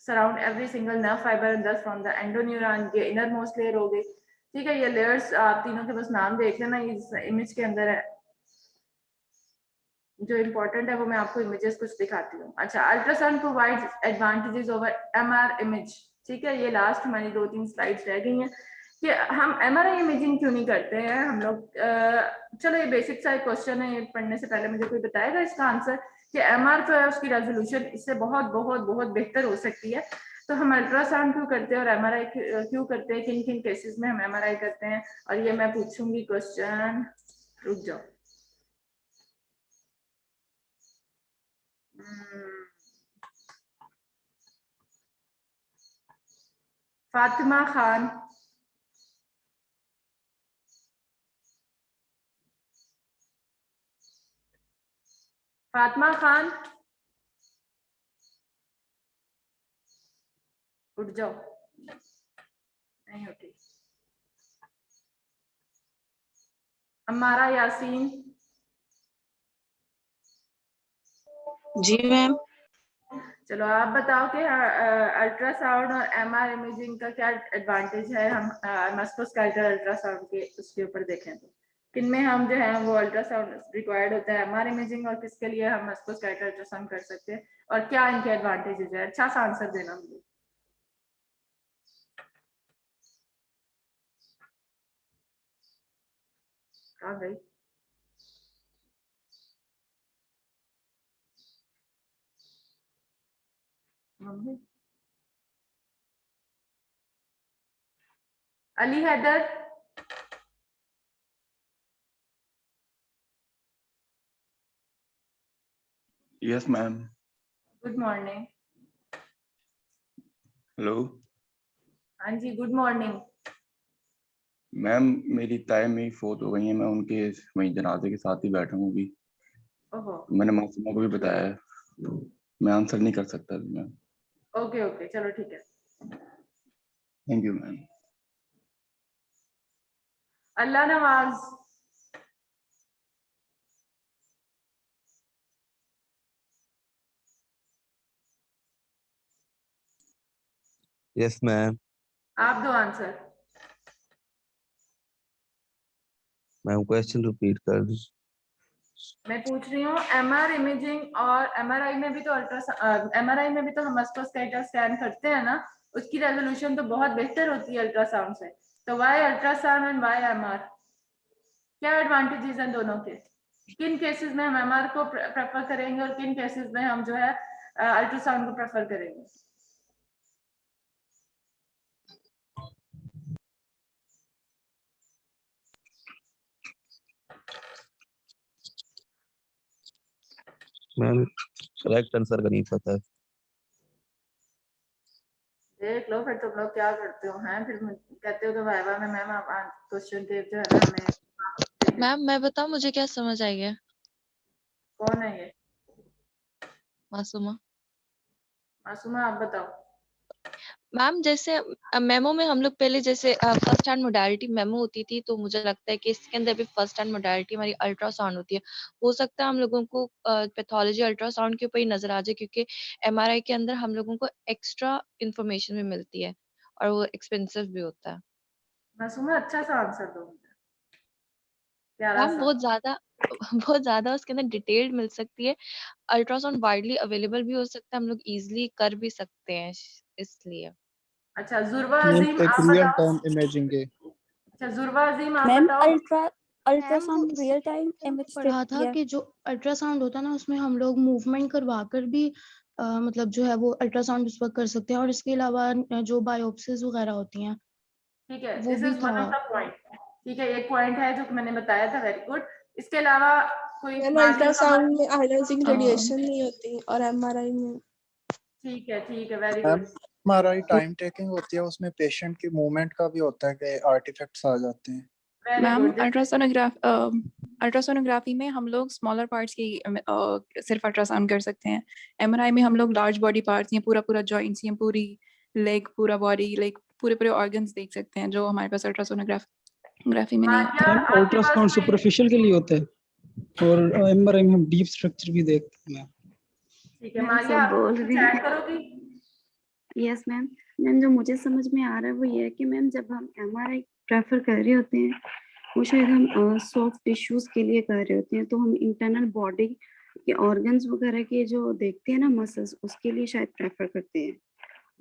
surround every single nerve fiber and thus from the endoneuron। ये innermost layer हो गई। ठीक है, ये लेयर्स आप तीनों के बस नाम देख लेना, इस इमेज के अंदर है। जो इम्पोर्टेंट है वो मैं आपको इमेजेस कुछ दिखाती हूँ। अच्छा, ultrasound provides advantages over MR image. ठीक है, ये लास्ट हमारी 2-3 स्लाइड्स रह गई हैं कि हम एमआरआई इमेजिंग क्यों नहीं करते हैं हम लोग। चलो ये बेसिक सा क्वेश्चन है, ये पढ़ने से पहले मुझे कोई बताएगा इसका आंसर कि एमआर जो है उसकी रेजोल्यूशन इससे बहुत बहुत बहुत बेहतर हो सकती है, तो हम अल्ट्रासाउंड क्यों करते हैं और एमआरआई क्यों करते हैं, किन किन केसेस में हम एमआरआई करते हैं, और ये मैं पूछूंगी क्वेश्चन। रुक जाओ। फातिमा खान, फातिमा खान उठ जाओ, नहीं उठी। अमारा यासीन, जी मैम। चलो आप बताओ कि अल्ट्रासाउंड और एमआर इमेजिंग का क्या एडवांटेज है, हम मस्कुलोस्केलेटल अल्ट्रासाउंड के उसके ऊपर देखें तो किन में हम जो है वो अल्ट्रासाउंड रिक्वायर्ड होता है एमआर इमेजिंग, और किसके लिए हम मस्कुलोस्केलेटल अल्ट्रासाउंड कर सकते हैं, और क्या इनके एडवांटेजेस है। अच्छा सा आंसर देना मुझे। कहाँ गई? Mummy, Ali Haidar, Yes, ma'am. Good morning. Hello हाँ जी, गुड मॉर्निंग। मैम, मेरी ताई मेरी फोत हो गई है, मैं उनके वहीं जनाजे के साथ ही बैठा हूँ अभी। ओहो, मैंने मासूमा को भी बताया है, तो मैं आंसर नहीं कर सकता अभी मैम। ओके ओके, चलो ठीक है। Thank you ma'am. Allah Nawaz, yes ma'am. आप दो आंसर। मैम क्वेश्चन रिपीट कर दो। मैं पूछ रही हूँ एमआर इमेजिंग और एमआरआई में भी तो एमआरआई में भी तो हम मस्कुलोस्केलेटल स्कैन करते हैं ना, उसकी रेजोल्यूशन तो बहुत बेहतर होती है अल्ट्रासाउंड से। तो why ultrasound and why MR, क्या एडवांटेजेस हैं दोनों के? किन केसेस में हम एमआर को प्रेफर करेंगे और किन केसेस में हम जो है अल्ट्रासाउंड को प्रेफर करेंगे? मैम करेक्ट आंसर का नहीं पता। देख लो फिर तुम लोग क्या करते हो हैं, फिर कहते हो तो वाइवा में मैम आप क्वेश्चन के जो है ना हमें। मैम मैं बताऊं मुझे क्या समझ आई है? कौन है ये? मासूमा। मासूमा, आप बताओ। मैम जैसे मेमो में हम लोग पहले जैसे फर्स्ट हैंड मोडालिटी मेमो होती थी, तो मुझे लगता है कि इसके अंदर भी फर्स्ट हैंड मोडालिटी हमारी अल्ट्रासाउंड होती है। हो सकता है हम लोगों को पैथोलॉजी अल्ट्रासाउंड के ऊपर ही नजर आ जाए, क्योंकि एमआरआई के अंदर हम लोगों को एक्स्ट्रा इंफॉर्मेशन भी मिलती है और वो एक्सपेंसिव भी होता है। मासूमा, अच्छा सा आंसर दो मुझे, प्यारा मैम सा। बहुत ज्यादा उसके अंदर डिटेल्ड मिल सकती है। अल्ट्रासाउंड वाइडली अवेलेबल भी हो सकता है, हम लोग इजीली कर भी सकते हैं इसलिए। अच्छा, जुर्वा मीन अजीम एक आप रियल बताओ। टाइम इमेजिंग है। अच्छा, जुर्वा अजीम आप मैम बताओ। अल्ट्रासाउंड रियल टाइम इमेज पढ़ा देती था है। कि जो अल्ट्रासाउंड होता है ना, उसमें हम लोग मूवमेंट करवा कर भी मतलब जो है वो अल्ट्रासाउंड उस वक्त कर सकते हैं, और इसके अलावा जो बायोप्सीज वगैरह होती हैं ठीक है, वो दिस भी इज था। One of the point. ठीक है, एक पॉइंट है जो मैंने बताया था, वेरी गुड। इसके अलावा कोई मैम माजिद का अल्ट्रासाउंड में आयोनाइजिंग अ, रेडिएशन नहीं होती, और एमआरआई में ठीक है, वेरी मैम गुड। हमारी टाइम टेकिंग होती है, उसमें पेशेंट की मूवमेंट का भी होता है कि आर्टिफैक्ट्स आ जाते हैं। Very ma'am good. अल्ट्रासोनोग्राफी में हम लोग स्मॉलर पार्ट्स की सिर्फ अल्ट्रासाउंड कर सकते हैं। एमआरआई में हम लोग लार्ज बॉडी पार्ट्स या पूरा पूरा जॉइंट्स या पूरी लेग, पूरा बॉडी, लाइक पूरे पूरे ऑर्गन्स देख सकते हैं, जो हमारे पास अल्ट्रासोनोग्राफी में नहीं होता। माजिया, आपके पास अल्ट्रासाउंड कोई? सुपरफिशियल के लिए होता है, और एमआरआई में हम डीप स्ट्रक्चर भी देखते हैं। ठीक है, मैम माजिया सब आप बोल कुछ रही ऐड हैं। करोगी? Yes ma'am. मैम जो मुझे समझ में आ रहा है वो ये है कि मैम जब हम एमआरआई प्रेफर कर रहे होते हैं, वो शायद हम सॉफ्ट टिश्यूज के लिए कर रहे होते हैं, तो हम इंटरनल बॉडी के ऑर्गन्स वगैरह के जो देखते हैं ना मसल्स, उसके लिए शायद प्रेफर करते हैं।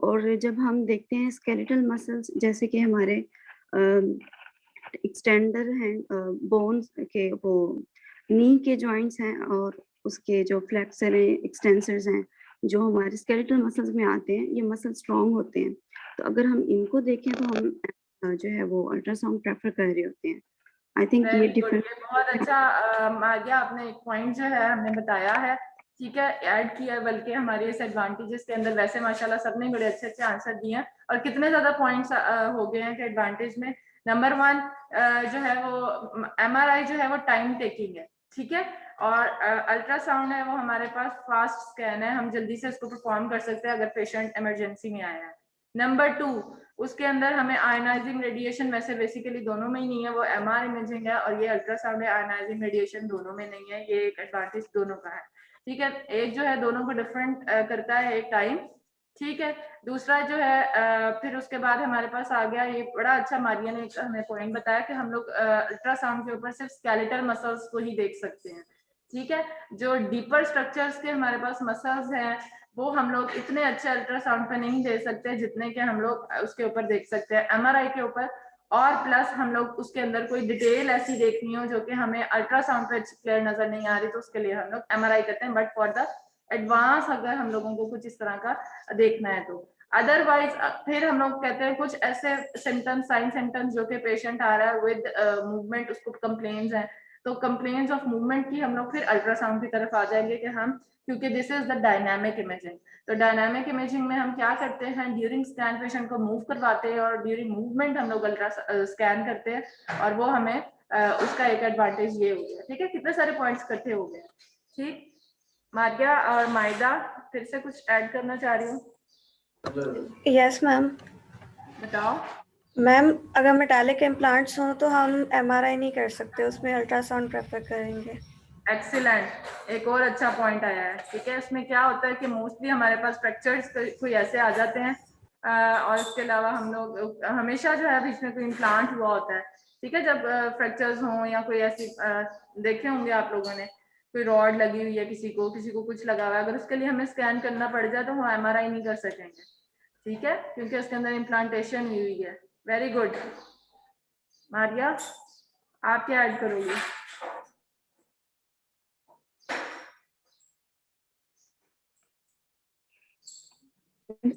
और जब हम देखते हैं स्केलेटल मसल्स, जैसे कि हमारे एक्सटेंडर हैं, बोन्स के, वो नी के जॉइंट्स हैं, और उसके जो फ्लेक्सर हैं, एक्सटेंसर्स हैं, जो हमारे स्केलेटल मसल्स में आते हैं, ये मसल स्ट्रॉन्ग होते हैं। तो अगर हम इनको देखें तो हम जो है वो अल्ट्रासाउंड प्रेफर कर रहे होते हैं। आई थिंक ये वेरी गुड, डिफरेंस। ये बहुत अच्छा माजिया आपने एक पॉइंट जो है हमें बताया है ठीक है, ऐड किया, बल्कि हमारे इस एडवांटेजेस के अंदर वैसे माशाल्लाह सबने बड़े अच्छे अच्छे आंसर दिए हैं। और कितने ज्यादा पॉइंट्स हो गए हैं कि एडवांटेज में नंबर 1 जो है वो MRI जो है वो टाइम टेकिंग है, ठीक है, और अल्ट्रासाउंड है वो हमारे पास फास्ट स्कैन है, हम जल्दी से इसको परफॉर्म कर सकते हैं अगर पेशेंट इमरजेंसी में आया है। नंबर 2 उसके अंदर हमें आयनाइजिंग रेडिएशन, वैसे बेसिकली दोनों में ही नहीं है, वो MR इमेजिंग है और ये अल्ट्रासाउंड है, आयनाइजिंग रेडिएशन दोनों में नहीं है, ये एक एडवांटेज दोनों का है, ठीक है। एक जो है दोनों को डिफरेंट करता है, एक टाइम, ठीक है। दूसरा जो है फिर उसके बाद हमारे पास आ गया, ये बड़ा अच्छा मारिया ने हमें पॉइंट बताया कि हम लोग अल्ट्रासाउंड के ऊपर सिर्फ स्केलेटल मसल्स को ही देख सकते हैं, ठीक है। जो डीपर स्ट्रक्चर्स के हमारे पास मसल्स हैं वो हम लोग इतने अच्छे अल्ट्रासाउंड पे नहीं दे सकते जितने के हम लोग उसके ऊपर देख सकते हैं MRI के ऊपर। और प्लस हम लोग उसके अंदर कोई डिटेल ऐसी देखनी हो जो कि हमें अल्ट्रासाउंड पे अच्छी क्लियर नजर नहीं आ रही, तो उसके लिए हम लोग MRI करते हैं। बट फॉर द एडवांस अगर हम लोगों को कुछ इस तरह का देखना है तो अदरवाइज फिर हम लोग कहते हैं कुछ ऐसे सिम्टम्स, साइन सिम्टम्स जो कि पेशेंट आ रहा है विद मूवमेंट, उसको कंप्लेन्स हैं, तो कंप्लेन्स ऑफ मूवमेंट की हम लोग फिर अल्ट्रासाउंड की तरफ आ जाएंगे कि हम, क्योंकि this is the dynamic imaging. तो डायनामिक इमेजिंग में हम क्या करते हैं, ड्यूरिंग स्कैन पेशेंट को मूव करवाते हैं और ड्यूरिंग मूवमेंट हम लोग अल्ट्रा स्कैन करते हैं, और वो हमें उसका एक एडवांटेज ये हो गया, ठीक है। कितने सारे पॉइंट्स इकट्ठे हो गए, ठीक। मारिया और मायदा फिर से कुछ ऐड करना चाह रही हूँ? Yes ma'am. बताओ। मैम अगर मेटालिक इम्प्लांट्स हों तो हम MRI नहीं कर सकते, उसमें अल्ट्रासाउंड प्रेफर करेंगे। एक्सीलेंट, एक और अच्छा पॉइंट आया है, ठीक है। इसमें क्या होता है कि मोस्टली हमारे पास फ्रैक्चर्स कोई ऐसे आ जाते हैं और इसके अलावा हम लोग हमेशा जो है बीच में कोई इम्प्लांट हुआ होता है, ठीक है। जब फ्रैक्चर्स हों या कोई ऐसी देखे होंगे आप लोगों ने, कोई रॉड लगी हुई है किसी को कुछ लगा हुआ है, अगर उसके लिए हमें स्कैन करना पड़ जाए तो हम MRI नहीं कर सकेंगे, ठीक है, क्योंकि उसके अंदर इम्प्लांटेशन हुई हुई है। वेरी गुड मारिया, आप क्या ऐड करोगे?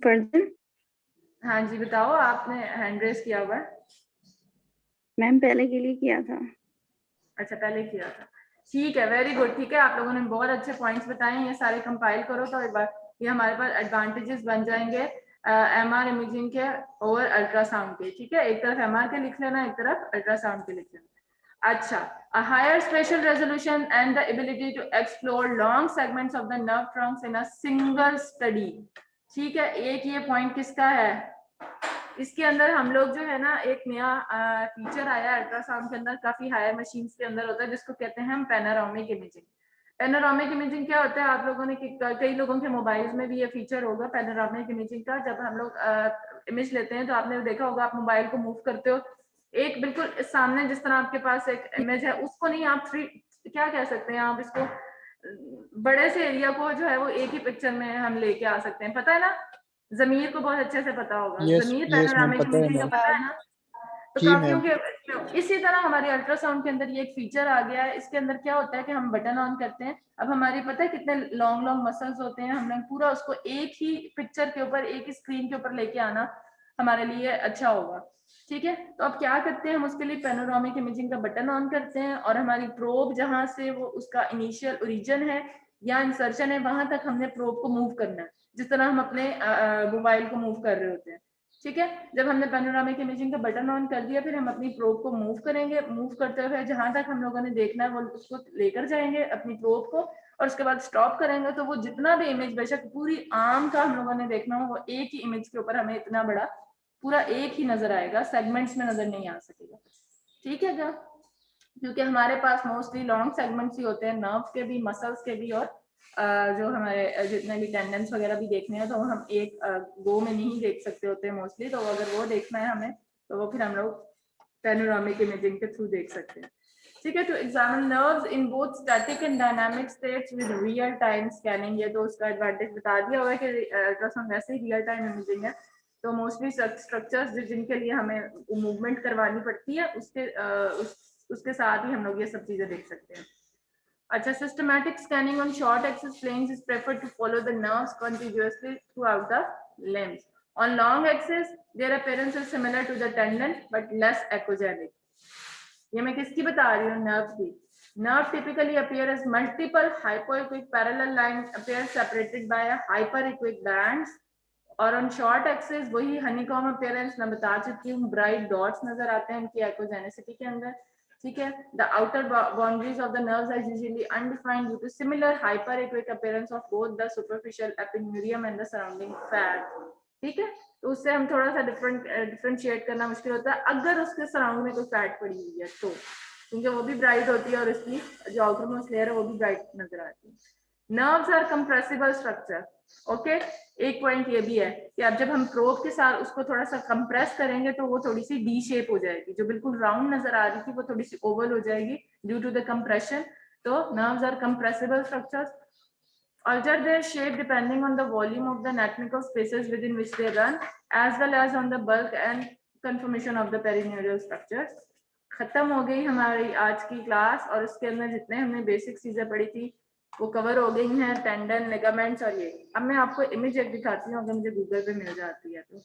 फर्दर हाँ जी बताओ, आपने हैंड रेस किया हुआ है। मैम पहले के लिए किया था। अच्छा पहले किया था, ठीक है, वेरी गुड, ठीक है। आप लोगों ने बहुत अच्छे पॉइंट्स बताए हैं, ये सारे कंपाइल करो तो एक बार ये हमारे पास एडवांटेजेस बन जाएंगे MR इमेजिंग के और अल्ट्रासाउंड के, ठीक है। एक तरफ MR के लिख लेना, एक तरफ अल्ट्रासाउंड के लिख लेना। अच्छा, a higher spatial resolution and the ability to explore long segments of the nerve trunks in a single study, ठीक है। एक ये पॉइंट किसका है, इसके अंदर हम लोग जो है ना एक नया फीचर आया है अल्ट्रासाउंड के अंदर, काफी हायर मशीन्स के अंदर होता है, जिसको कहते हैं हम पैनोरामिक इमेजिंग। पैनोरामिक इमेजिंग क्या होता है, आप लोगों ने कई लोगों के मोबाइल्स में भी ये फीचर होगा पैनोरामिक इमेजिंग का। जब हम लोग इमेज लेते हैं तो आपने देखा होगा, आप मोबाइल को मूव करते हो, एक बिल्कुल सामने जिस तरह आपके पास एक इमेज है, उसको नहीं आप क्या कह सकते हैं, आप इसको बड़े से एरिया को जो है वो एक ही पिक्चर में हम लेके आ सकते हैं, पता है ना। जमीर को बहुत अच्छे से पता होगा, जमीर पैनोरामिक इमेजिंग का पता है ना। तो काफियों के इसी तरह हमारे अल्ट्रासाउंड के अंदर ये एक फीचर आ गया है। इसके अंदर क्या होता है कि हम बटन ऑन करते हैं, अब हमारी पता है कितने लॉन्ग लॉन्ग मसल्स होते हैं, हमने पूरा उसको एक ही पिक्चर के ऊपर, एक ही स्क्रीन के ऊपर लेके आना हमारे लिए अच्छा होगा, ठीक है। तो अब क्या करते हैं, हम उसके लिए पैनोरामिक इमेजिंग का बटन ऑन करते हैं और हमारी प्रोब जहां से वो उसका इनिशियल ओरिजिन है या इंसर्शन है, वहां तक हमने प्रोब को मूव करना है, जिस तरह हम अपने मोबाइल को मूव कर रहे होते हैं, ठीक है। जब हमने पैनोरामिक इमेजिंग का बटन ऑन कर दिया, फिर हम अपनी प्रोब को मूव करेंगे, मूव करते हुए जहां तक हम लोगों ने देखना है वो उसको लेकर जाएंगे अपनी प्रोब को, और उसके बाद स्टॉप करेंगे, तो वो जितना भी इमेज, बेशक पूरी आर्म का हम लोगों ने देखना हो, वो एक ही इमेज के ऊपर हमें इतना बड़ा पूरा एक ही नजर आएगा, सेगमेंट्स में नजर नहीं आ सकेगा, ठीक है क्या। क्योंकि हमारे पास मोस्टली लॉन्ग सेगमेंट्स ही होते हैं, नर्व्स के भी, मसल्स के भी, और जो हमारे जितने भी टेंडेंस वगैरह भी देखने हैं तो हम एक गो में नहीं देख सकते होते हैं मोस्टली, तो अगर वो देखना है हमें तो वो फिर हम लोग पैनोरामिक इमेजिंग के थ्रू देख सकते हैं, ठीक है। To examine nerves in both static and dynamic states with real time scanning, ये तो उसका एडवांटेज बता दिया हुआ है कि अल्ट्रासाउंड वैसे ही रियल टाइम इमेजिंग है, तो मोस्टली स्ट्रक्चर्स जिनके लिए हमें मूवमेंट करवानी पड़ती है उसके साथ ही हम लोग ये सब चीजें देख सकते हैं। अच्छा, systematic scanning on short axis planes is preferred to follow the nerves contiguously throughout the limbs. On long axis, their appearance is similar to the tendon but less echogenic. ये मैं किसकी बता रही हूँ, नर्व की। Nerve typically appear as multiple hypoequic parallel lines appear separated by a hyperequic bands, और on short axis वही honeycomb appearance मैं बता चुकी हूँ, bright dots नजर आते हैं उनकी echogenicity के अंदर, ठीक है. The outer boundaries of the nerves are usually undefined due to similar hyperequic appearance of both the superficial epineurium and the surrounding fat, ठीक है. तो उससे हम थोड़ा सा डिफरेंशिएट करना मुश्किल होता है अगर उसके सराउंड में कोई फैट पड़ी हुई है तो, क्योंकि वो भी ब्राइट होती है और इसकी जो आउटरमोस्ट लेयर है वो भी ब्राइट नजर आती है. Nerves are compressible structure. Okay, एक पॉइंट ये भी है कि अब जब हम प्रोब के साथ उसको थोड़ा सा कंप्रेस करेंगे तो वो थोड़ी सी डी शेप हो जाएगी, जो बिल्कुल राउंड नजर आ रही थी वो थोड़ी सी ओवल हो जाएगी ड्यू टू द कंप्रेशन. तो nerves are compressible structures. Alter their shape depending on the volume of the anatomical spaces within which they run, as well as on the bulk and conformation of the perineurial structures. खत्म हो गई हमारी आज की class और उसके अंदर जितने हमने बेसिक चीजें पढ़ी थी वो कवर हो गई हैं, टेंडन, लिगामेंट्स और ये. अब मैं आपको इमेज एक दिखाती हूँ, अगर मुझे गूगल पे मिल जाती है तो.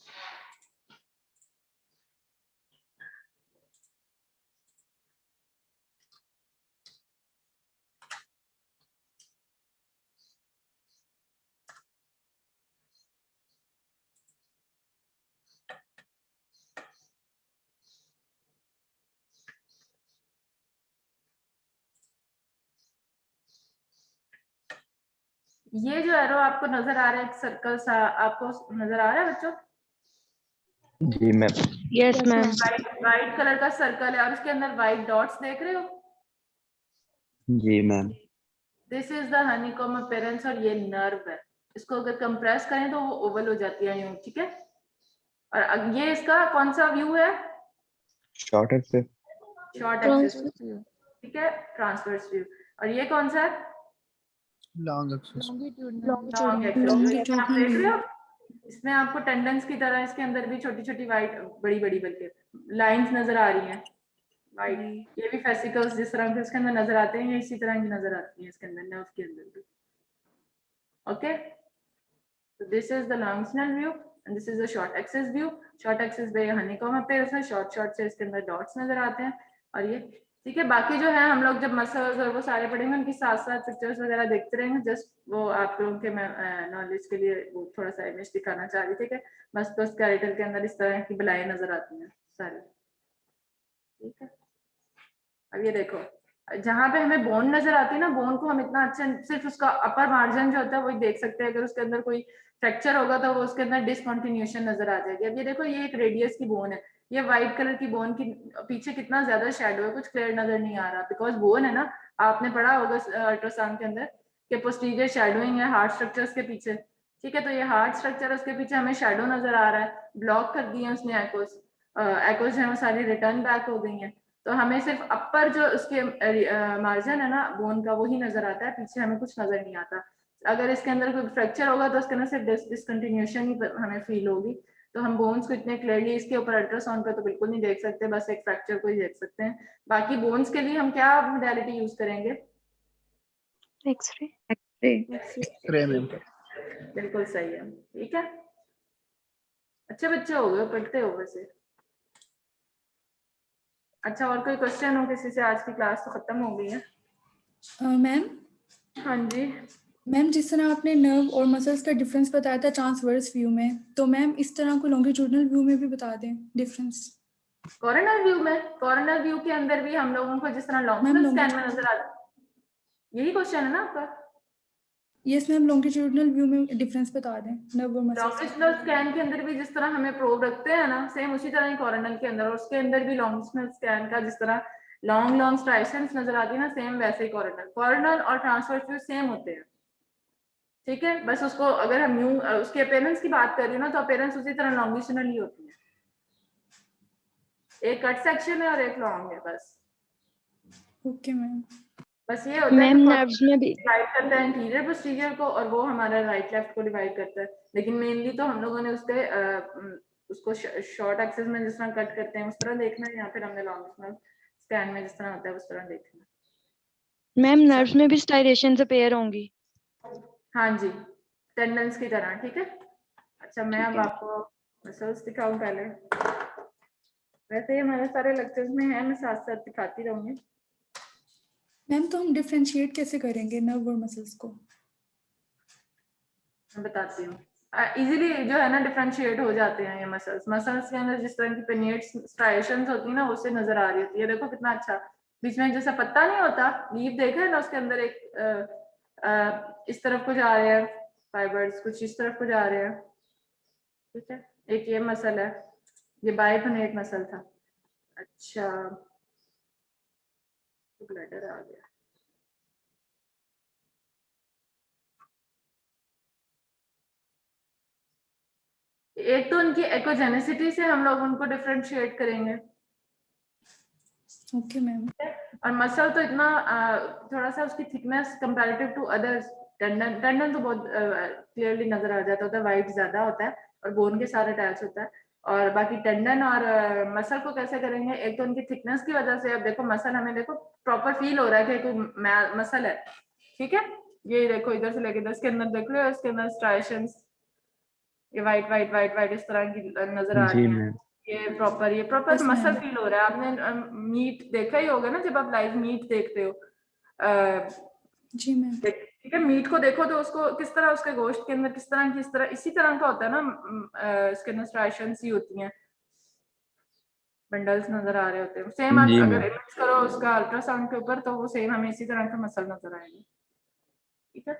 ये जो एरो आपको नजर आ रहा है, एक सर्कल सा आपको नजर आ रहा है बच्चों? जी ma'am. Yes ma'am. White colour का सर्कल है और उसके अंदर वाइट डॉट्स देख रहे हो? जी ma'am. This is the honeycomb appearance और ये नर्व है. इसको अगर कंप्रेस करें तो वो ओवल हो जाती है यूं, ठीक है. और अब ये इसका कौन सा व्यू है? Short axis. शॉर्ट एक्सिस, ठीक है, ट्रांसवर्स व्यू. और ये कौन सा है? Long axis. Long axis. आप देख रहे हो इसमें आपको टेंडेंस की तरह इसके अंदर भी छोटी छोटी वाइट बड़ी बड़ी बल्कि लाइंस नजर आ रही हैं वाइट. ये भी फेसिकल्स जिस तरह के इसके अंदर नजर आते हैं, ये इसी तरह की नजर आती हैं इसके अंदर, नर्व के अंदर भी. Okay, so this is the longitudinal view and this is the short axis view. short axis पे हनीकॉम अपीयरेंस है, short से इसके अंदर डॉट्स नजर आते हैं और ये, ठीक है. बाकी जो है हम लोग जब मसल्स और वो सारे पढ़ेंगे उनकी साथ साथ पिक्चर्स वगैरह देखते रहेंगे. जस्ट वो आप लोगों के नॉलेज के लिए वो थोड़ा सा इमेज दिखाना चाह रही थी कि मस्कुलोस्केलेटल के अंदर इस तरह की बलाएं नजर आती हैं सारी, ठीक है. अब ये देखो, जहाँ पे हमें बोन नजर आती है ना, बोन को हम इतना अच्छा सिर्फ उसका अपर मार्जिन जो होता है वही देख सकते हैं. अगर उसके अंदर कोई फ्रैक्चर होगा तो वो उसके अंदर डिसकंटिन्यूएशन नजर आ जाएगी. अब ये देखो, ये एक रेडियस की बोन है, ये व्हाइट कलर की बोन की पीछे कितना ज्यादा शेडो है, कुछ क्लियर नजर नहीं आ रहा बिकॉज बोन है ना. आपने पढ़ा होगा अल्ट्रासाउंड के अंदर कि पोस्टीरियर शैडोइंग है हार्ट स्ट्रक्चर्स के पीछे, ठीक है. तो ये हार्ट स्ट्रक्चर उसके पीछे हमें शेडो नजर आ रहा है, ब्लॉक कर दिए उसने एकोस. एकोस है वो सारी रिटर्न बैक हो गई हैं. तो हमें सिर्फ अपर जो उसके मार्जिन है ना बोन का वही नजर आता है, पीछे हमें कुछ नजर नहीं आता. अगर इसके अंदर कोई फ्रैक्चर होगा तो उसके अंदर सिर्फ डिसकंटिन्यूएशन ही हमें फील होगी. तो हम बोन्स को इतने क्लियरली इसके ऊपर अल्ट्रासाउंड पे तो बिल्कुल नहीं देख सकते, बस एक फ्रैक्चर को ही देख सकते हैं. बाकी बोन्स के लिए हम क्या मोडालिटी यूज करेंगे? एक्सरे. एक्सरे. एक्सरे में बिल्कुल सही है, ठीक है. अच्छे बच्चे हो गए, पढ़ते हो वैसे. अच्छा, और कोई क्वेश्चन हो किसी से? आज की क्लास तो खत्म हो गई है. मैम. हाँ जी मैम, जिस तरह आपने नर्व और मसल्स का डिफरेंस बताया था ट्रांसवर्स व्यू में, तो मैम इस तरह को लॉन्गिट्यूडनल व्यू में भी बता दें डिफरेंस. कॉर्नर व्यू में, कॉर्नर व्यू के अंदर भी हम लोगों को जिस तरह लॉन्गिट्यूडनल स्कैन में नजर आता है, यही क्वेश्चन है ना आपका? यस मैम, लॉन्गिट्यूडनल व्यू में डिफरेंस बता दें नर्व और मसल्स. लॉन्गिट्यूडनल स्कैन के अंदर भी जिस तरह हमें प्रोब रखते हैं ना, सेम उसी तरह ही कॉर्नर के अंदर, और उसके अंदर भी लॉन्गिट्यूडनल स्कैन का जिस तरह लॉन्ग स्ट्राइशंस नजर आती है ना, सेम वैसे ही कॉर्नर और ट्रांसवर्स व्यू सेम होते हैं, ठीक है. बस उसको अगर हम यूं उसके अपीयरेंस की बात कर रही हूँ ना, तो अपीयरेंस उसी तरह लॉन्गिट्यूडनल ही होती है. एक कट सेक्शन है और एक लॉन्ग है बस. Okay ma'am. बस ये होता है नर्व्स में भी डिवाइड करता है इंटीरियर पोस्टीरियर को, और वो हमारा राइट लेफ्ट को डिवाइड करता है. लेकिन मेनली तो हम लोगों ने उसको शॉर्ट एक्सिस में जिस तरह कट करते हैं उस तरह देखना है, या फिर हमने लॉन्गिट्यूडनल स्कैन में जिस तरह होता है उस तरह देखना. मैम नर्व्स में भी स्टाइलेशंस अपीयर होंगी? हाँ जी, टेंडेंस की तरह, ठीक है. अच्छा, मैं अब आपको मसल्स दिखाऊं पहले. वैसे ही हमारे सारे लेक्चर्स में है, मैं साथ साथ दिखाती रहूंगी. मैम तो हम डिफरेंशिएट कैसे करेंगे नर्व और मसल्स को? मैं बताती हूँ। इजीली जो है ना डिफरेंशिएट हो जाते हैं ये मसल्स के अंदर जिस तरह की पिनियट्स स्ट्राइएशंस होती है ना उससे नजर आ रही होती है। देखो कितना अच्छा बीच में जैसा पत्ता नहीं होता, लीफ देखा है ना, उसके अंदर एक इस तरफ को जा रहे हैं फाइबर्स, कुछ इस तरफ को जा रहे हैं, ठीक है। एक ये मसल है, ये बाइपिनेट मसल था। अच्छा ब्लडर आ गया। एक तो उनकी एकोजेनेसिटी से हम लोग उनको डिफरेंशिएट करेंगे। Okay ma'am. और मसल तो इतना थोड़ा सा उसकी thickness comparative to others, tendon तो बहुत क्लियरली नजर आ जाता है, वाइट ज्यादा होता है और बोन के साथ अटैच होता है। और बाकी टेंडन और मसल को कैसे करेंगे, एक तो उनकी थिकनेस की वजह से। अब देखो मसल हमें देखो प्रॉपर फील हो रहा है कि कोई मसल है, ठीक है। ये देखो इधर से लेके इधर, इसके अंदर देख लो, इसके अंदर स्ट्राइएशंस ये वाइट वाइट वाइट वाइट इस तरह की नजर आ रही है। ये proper Yes, muscle ma'am. Feel हो रहा है। आपने मीट देखा ही होगा ना, जब आप लाइव मीट देखते हो। जी मैम। ठीक है, मीट को देखो तो उसको किस तरह, उसके गोश्त के अंदर किस तरह की, इस तरह इसी तरह का होता है ना, इसके अंदर स्ट्राइएशंस ही होती हैं, बंडल्स नजर आ रहे होते हैं। सेम आप अगर इमेज करो उसका अल्ट्रासाउंड के ऊपर तो वो सेम हमें इसी तरह का मसल नजर आएगी, ठीक है।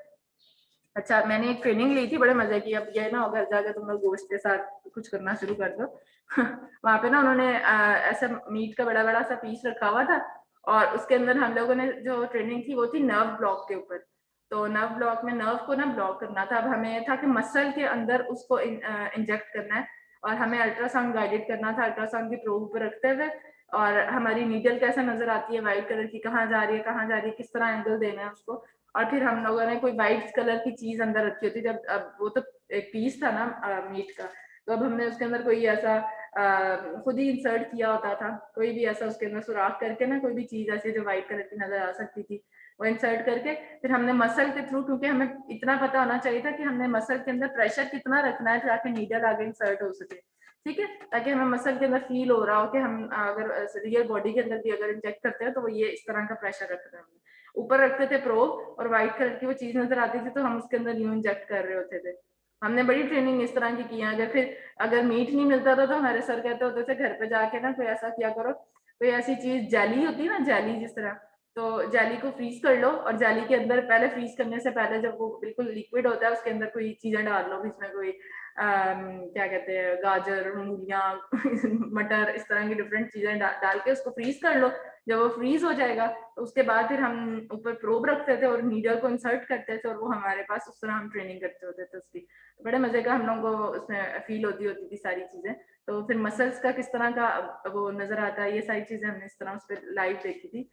अच्छा, मैंने एक ट्रेनिंग ली थी, बड़े मजे की। अब ये ना घर जाकर तुम लोग गोश्त के साथ कुछ करना शुरू कर दो। वहां पे ना उन्होंने ऐसा मीट का बड़ा बड़ा सा पीस रखा हुआ था और उसके अंदर हम लोगों ने जो ट्रेनिंग थी वो थी नर्व ब्लॉक के ऊपर। तो नर्व ब्लॉक में नर्व को ना ब्लॉक करना था। अब हमें था कि मसल के अंदर उसको इंजेक्ट करना है और हमें अल्ट्रासाउंड गाइडेड करना था, अल्ट्रासाउंड की प्रोब पर रखते हुए। और हमारी नीडल कैसे नजर आती है वाइट कलर की, कहाँ जा रही है कहाँ जा रही है, किस तरह एंगल देना है उसको। और फिर हम लोगों ने कोई वाइट कलर की चीज अंदर रखी होती, जब अब वो तो एक पीस था ना मीट का, तो अब हमने उसके अंदर कोई ऐसा खुद ही इंसर्ट किया होता था, कोई भी ऐसा उसके अंदर सुराख करके ना, कोई भी चीज ऐसी जो व्हाइट कलर की नजर आ सकती थी वो इंसर्ट करके फिर हमने मसल के थ्रू, क्योंकि हमें इतना पता होना चाहिए था कि हमने मसल के अंदर प्रेशर कितना रखना है ताकि नीडल आगे इंसर्ट हो सके, ठीक है, ताकि हमें मसल के अंदर फील हो रहा हो कि हम अगर रियल बॉडी के अंदर भी अगर इंजेक्ट करते हैं तो वो ये इस तरह का प्रेशर रख रहे हैं। ऊपर रखते थे प्रोब और व्हाइट कलर की वो चीज नजर आती थी तो हम उसके अंदर यूं इंजेक्ट कर रहे होते थे। हमने बड़ी ट्रेनिंग इस तरह की की है। अगर मीट नहीं मिलता था तो हमारे सर कहते होते थे घर पे जाके ना कोई ऐसा किया करो, कोई ऐसी चीज जेली होती है ना, जेली जिस तरह, तो जेली को फ्रीज कर लो और जेली के अंदर पहले फ्रीज करने से पहले जब वो बिल्कुल लिक्विड होता है उसके अंदर कोई चीजें डाल लो, इसमें कोई क्या कहते हैं गाजर, मूलियां, मटर, इस तरह की डिफरेंट चीजें डाल के उसको फ्रीज कर लो। जब वो फ्रीज हो जाएगा तो उसके बाद फिर हम ऊपर प्रोब रखते थे और नीडल को इंसर्ट करते थे और वो हमारे पास, उस तरह हम ट्रेनिंग करते होते थे उसकी। बड़े मजे का हम लोगों को उसमें फील होती थी सारी चीजें। तो फिर मसल्स का किस तरह का वो नजर आता है, ये सारी चीजें हमने इस तरह उस पर लाइव देखी थी।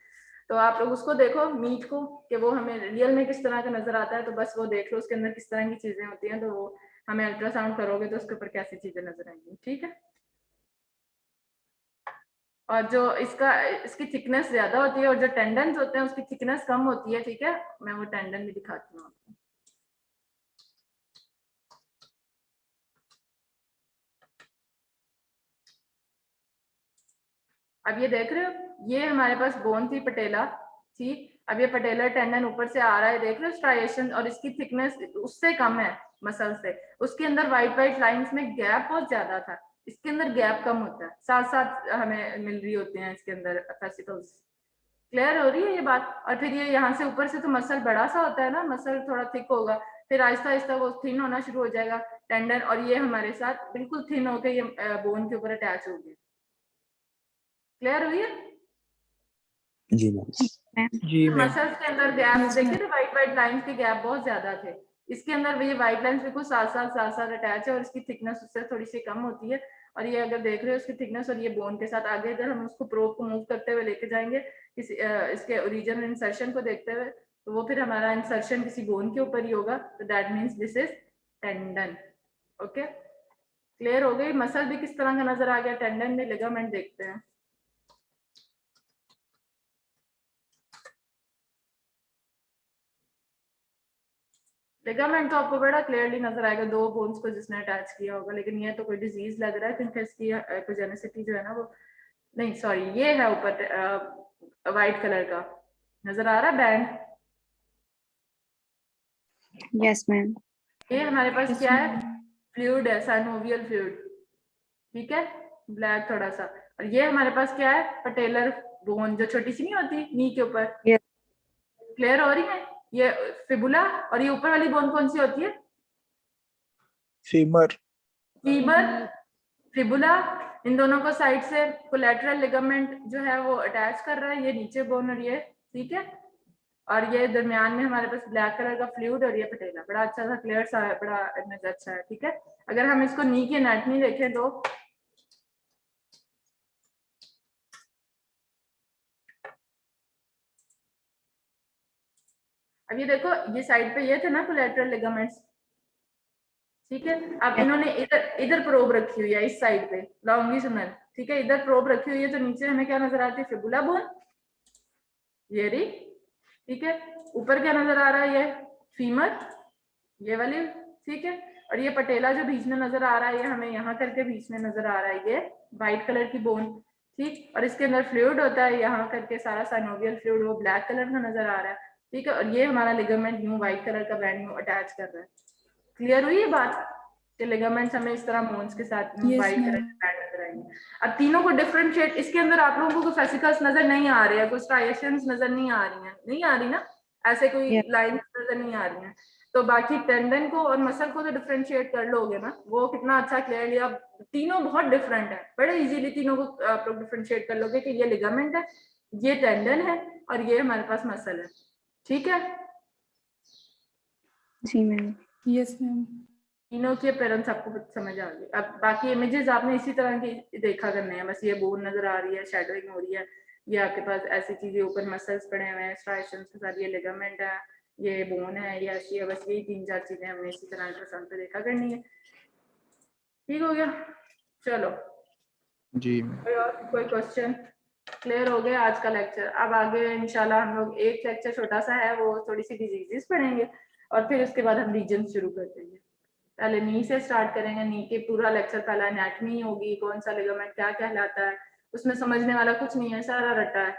तो आप लोग उसको देखो मीट को कि वो हमें रियल में किस तरह का नजर आता है, तो बस वो देख लो उसके अंदर किस तरह की चीजें होती हैं, तो वो हमें अल्ट्रासाउंड करोगे तो उसके ऊपर कैसी चीजें नजर आएंगी, ठीक है। और जो इसकी थिकनेस ज्यादा होती है और जो टेंडन्स होते हैं उसकी थिकनेस कम होती है, ठीक है। मैं वो टेंडन भी दिखाती हूँ आपको। अब ये देख रहे हो, ये हमारे पास बोन थी, पटेला थी। अब ये पटेलर टेंडन ऊपर से आ रहा है, देख रहे हो स्ट्राइएशन, और इसकी थिकनेस उससे कम है मसल से। उसके अंदर व्हाइट व्हाइट लाइंस में गैप बहुत ज्यादा था, इसके अंदर गैप कम होता है, साथ साथ हमें मिल रही होती हैं इसके अंदर फेसिकल्स। क्लियर हो रही है ये बात। और फिर ये यहाँ से ऊपर से तो मसल बड़ा सा होता है ना, मसल थोड़ा थिक होगा, फिर आहिस्ता आहिस्ता वो थिन होना शुरू हो जाएगा टेंडन, और ये हमारे साथ बिल्कुल थिन होकर ये बोन के ऊपर अटैच हो गया। क्लियर हुई है? जी मैम। जी मैम। मसल्स के अंदर गैप देखे थे, व्हाइट व्हाइट लाइंस के गैप बहुत ज्यादा थे। इसके अंदर ये व्हाइट लाइंस बिल्कुल साथ साथ अटैच है और इसकी थिकनेस उससे थोड़ी सी कम होती है। और ये अगर देख रहे हो इसकी थिकनेस और ये बोन के साथ आगे अगर हम उसको प्रोब को मूव करते हुए लेके जाएंगे इसके ओरिजिनल इंसर्शन को देखते हुए, तो वो फिर हमारा इंसर्शन किसी बोन के ऊपर ही होगा, तो that means this is tendon. Okay, clear हो गई। मसल भी किस तरह का नजर आ गया, टेंडन में लिगामेंट देखते हैं। लिगामेंट तो आपको बड़ा क्लियरली नजर आएगा, दो बोन्स को जिसने अटैच किया होगा, लेकिन ये तो कोई डिजीज लग रहा है क्योंकि इसकी एपिजेनेसिटी जो है ना वो नहीं, सॉरी, ये है ऊपर व्हाइट कलर का, नजर आ रहा है बैंड? Yes ma'am. ये हमारे पास क्या है, फ्लूइड है, साइनोवियल फ्लूइड, ठीक है, ब्लैक थोड़ा सा। और ये हमारे पास क्या है, पटेलर बोन, जो छोटी सी नहीं होती नी के ऊपर। क्लियर हो रही है? ये फिबुला, और ये ऊपर वाली बोन कौन सी होती है? फीमर। फीमर, फिबुला, इन दोनों को साइड से कोलैटरल लिगामेंट जो है वो अटैच कर रहा है, ये नीचे बोन और ये, ठीक है। और ये दरमियान में हमारे पास ब्लैक कलर का फ्लूइड और ये पटेला, बड़ा अच्छा सा क्लियर सा है, बड़ा इमेज अच्छा है, ठीक है। अगर हम इसको नी की एनाटमी देखें तो अब ये देखो, ये साइड पे ये थे ना कोलैटरल लिगामेंट्स, ठीक है। अब इन्होंने इधर इधर प्रोब रखी हुई है, इस साइड पे लॉन्गिट्यूडनल, ठीक है, इधर प्रोब रखी हुई है, तो नीचे हमें क्या नजर आती है, फिबुला बोन, ये रही, ठीक है। ऊपर क्या नजर आ रहा है, ये फीमर, ये वाली, ठीक है। और ये पटेला जो बीच में नजर आ रहा है, ये हमें यहाँ करके बीच में नजर आ रहा है, ये व्हाइट कलर की बोन, ठीक। और इसके अंदर फ्लूइड होता है, यहाँ करके सारा साइनोवियल फ्लूइड वो ब्लैक कलर का नजर आ रहा है, ठीक है। और ये हमारा लिगामेंट न्यू व्हाइट कलर का बैंड न्यू अटैच कर रहा है। क्लियर हुई ये बात कि लिगामेंट्स हमें इस तरह मोन्स के साथ व्हाइट कलर के बैंड नजर आएंगे। अब तीनों को डिफरेंशिएट, इसके अंदर आप लोगों को फेसिकल्स नजर नहीं आ रहे हैं, कुछ स्ट्राइएशंस नजर नहीं आ रही हैं, नहीं आ रही ना, ऐसे कोई लाइंस नजर नहीं आ रही हैं। तो बाकी टेंडन को और मसल को तो डिफरेंशिएट कर लोगे ना, वो कितना अच्छा क्लियरली। अब तीनों बहुत डिफरेंट है, बड़े इजीली तीनों को आप लोग डिफरेंशिएट कर लोगे कि ये लिगामेंट है, ये टेंडन है, और ये हमारे पास मसल है, ठीक है। जी मैम। Yes ma'am. तीनों के पेरेंट्स आपको समझ आ गई। अब बाकी इमेजेस आपने इसी तरह की देखा करने हैं, बस ये बोन नजर आ रही है, शैडोइंग हो रही है, ये आपके पास ऐसी चीजें ऊपर मसल्स पड़े हुए हैं स्ट्राइएशंस के साथ, ये लिगामेंट है, ये बोन है, ये ऐसी है, बस यही 3-4 चीजें हमने इसी तरह अल्ट्रासाउंड पे देखा करनी है। ठीक हो गया, चलो जी कोई क्वेश्चन? क्लियर हो गया आज का लेक्चर। अब आगे इंशाल्लाह हम लोग एक लेक्चर छोटा सा है, वो थोड़ी सी डिजीजेस पढ़ेंगे, और फिर उसके बाद हम रीजन शुरू कर देंगे। पहले नी से स्टार्ट करेंगे, नी के पूरा लेक्चर पहला एनाटमी होगी, कौन सा लिगामेंट क्या कहलाता है, उसमें समझने वाला कुछ नहीं है, सारा रटा है।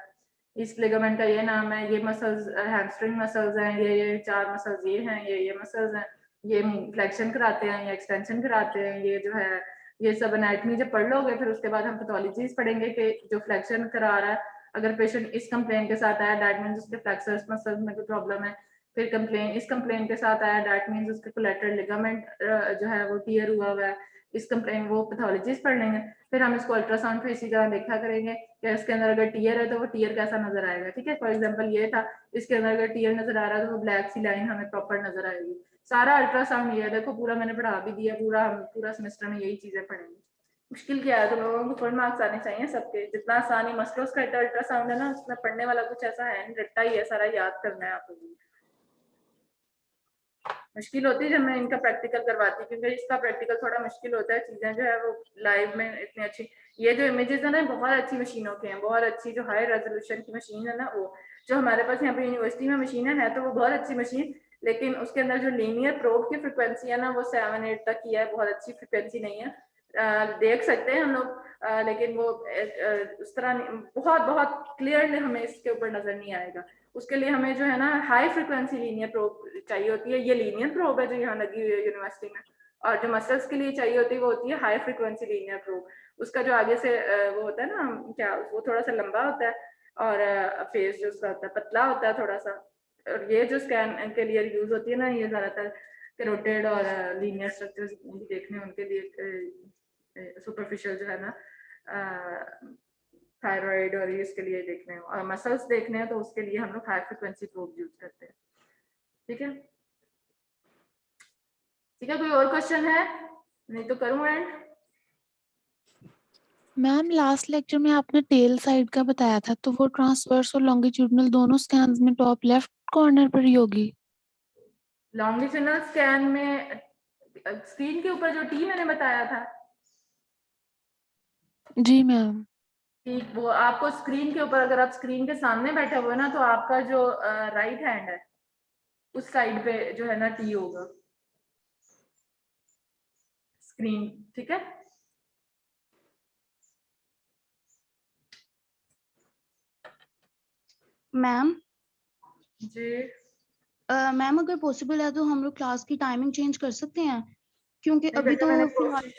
इस लिगामेंट का ये नाम है, ये मसल्स हैमस्ट्रिंग मसल्स हैं, ये 4 मसल्स ये हैं, ये मसल्स हैं, ये फ्लेक्शन कराते हैं, ये एक्सटेंशन कराते हैं, ये जो है ये सब एनाटमी जब पढ़ लोगे, फिर उसके बाद हम पैथोलॉजीज पढ़ेंगे कि जो फ्लेक्शन करा रहा है, अगर पेशेंट इस कंप्लेन के साथ आया, दैट मींस उसके फ्लेक्सर्स मसल्स में कोई प्रॉब्लम है। फिर कंप्लेन इस कंप्लेन के साथ आया, दैट मींस उसके कोलैटरल लिगामेंट जो है वो टियर हुआ हुआ है, इस कंप्लेन वो पैथोलॉजीज पढ़ लेंगे। फिर हम इसको अल्ट्रासाउंड पे इसी तरह देखा करेंगे कि इसके अंदर अगर टियर है तो वो टियर कैसा नजर आएगा, ठीक है। फॉर एग्जांपल ये था, इसके अंदर अगर टियर नजर आ रहा है तो वो ब्लैक सी लाइन हमें प्रॉपर नजर आएगी। सारा अल्ट्रासाउंड ये है, देखो पूरा मैंने पढ़ा भी दिया, पूरा सेमेस्टर में यही चीजें पढ़ेंगे। मुश्किल क्या है, तो लोगों को फुल मार्क्स आने चाहिए सबके, जितना आसानी मस्कुलोस्केलेटल अल्ट्रासाउंड है ना, उसमें पढ़ने वाला कुछ ऐसा है नहीं, रट्टा ही है, सारा याद करना है आप लोगों को। मुश्किल होती है जब मैं इनका प्रैक्टिकल करवाती, क्योंकि इसका प्रैक्टिकल थोड़ा मुश्किल होता है, चीजें जो है वो लाइव में इतनी अच्छी, ये जो इमेजेस है ना बहुत अच्छी मशीनों के हैं, बहुत अच्छी जो हाई रेजोल्यूशन की मशीन है ना, वो जो हमारे पास यहाँ पे यूनिवर्सिटी में मशीन है तो वो बहुत अच्छी मशीन, लेकिन उसके अंदर जो लीनियर प्रोब की फ्रिक्वेंसी है ना वो 7-8 तक की है, बहुत अच्छी फ्रिक्वेंसी नहीं है। देख सकते हैं हम लोग, लेकिन वो उस तरह बहुत बहुत क्लियरली हमें इसके ऊपर नजर नहीं आएगा। उसके लिए हमें जो है ना हाई फ्रिक्वेंसी लीनियर प्रोब चाहिए होती है, ये लीनियर प्रोब है जो यहाँ लगी हुई है यूनिवर्सिटी में, और जो मसल्स के लिए चाहिए होती है वो होती है हाई फ्रिक्वेंसी लीनियर प्रोब। उसका जो आगे से वो होता है ना, क्या वो थोड़ा सा लंबा होता है, और फेस जो उसका होता है पतला होता है थोड़ा सा। और ये जो स्कैन के लिए यूज होती है ना, ये ज्यादातर कैरोटिड और लीनियर स्ट्रक्चर्स देखने उनके लिए सुपरफिशियल जो है ना थायराइड और इसके लिए देखने हैं, और मसल्स देखने हैं तो उसके लिए हम लोग हाई फ्रिक्वेंसी प्रोब यूज करते हैं। ठीक है, ठीक है, कोई और क्वेश्चन है? नहीं तो करूं एंड? मैम लास्ट लेक्चर में आपने टेल साइड का बताया था, तो वो ट्रांसवर्स और लॉन्गिट्यूडनल दोनों स्कैन्स में टॉप लेफ्ट कॉर्नर पर ही होगी। लॉन्गिट्यूडनल स्कैन में स्क्रीन के ऊपर जो टी मैंने बताया था, जी मैम। ठीक, वो आपको स्क्रीन के ऊपर, अगर आप स्क्रीन के सामने बैठे हुए ना तो आपका जो राइट हैंड है उस साइड पे जो है ना टी होगा स्क्रीन, ठीक है। मैम जी मैम अगर पॉसिबल है तो हम लोग क्लास की टाइमिंग चेंज कर सकते हैं, क्योंकि नहीं अभी बेटा, तो फिलहाल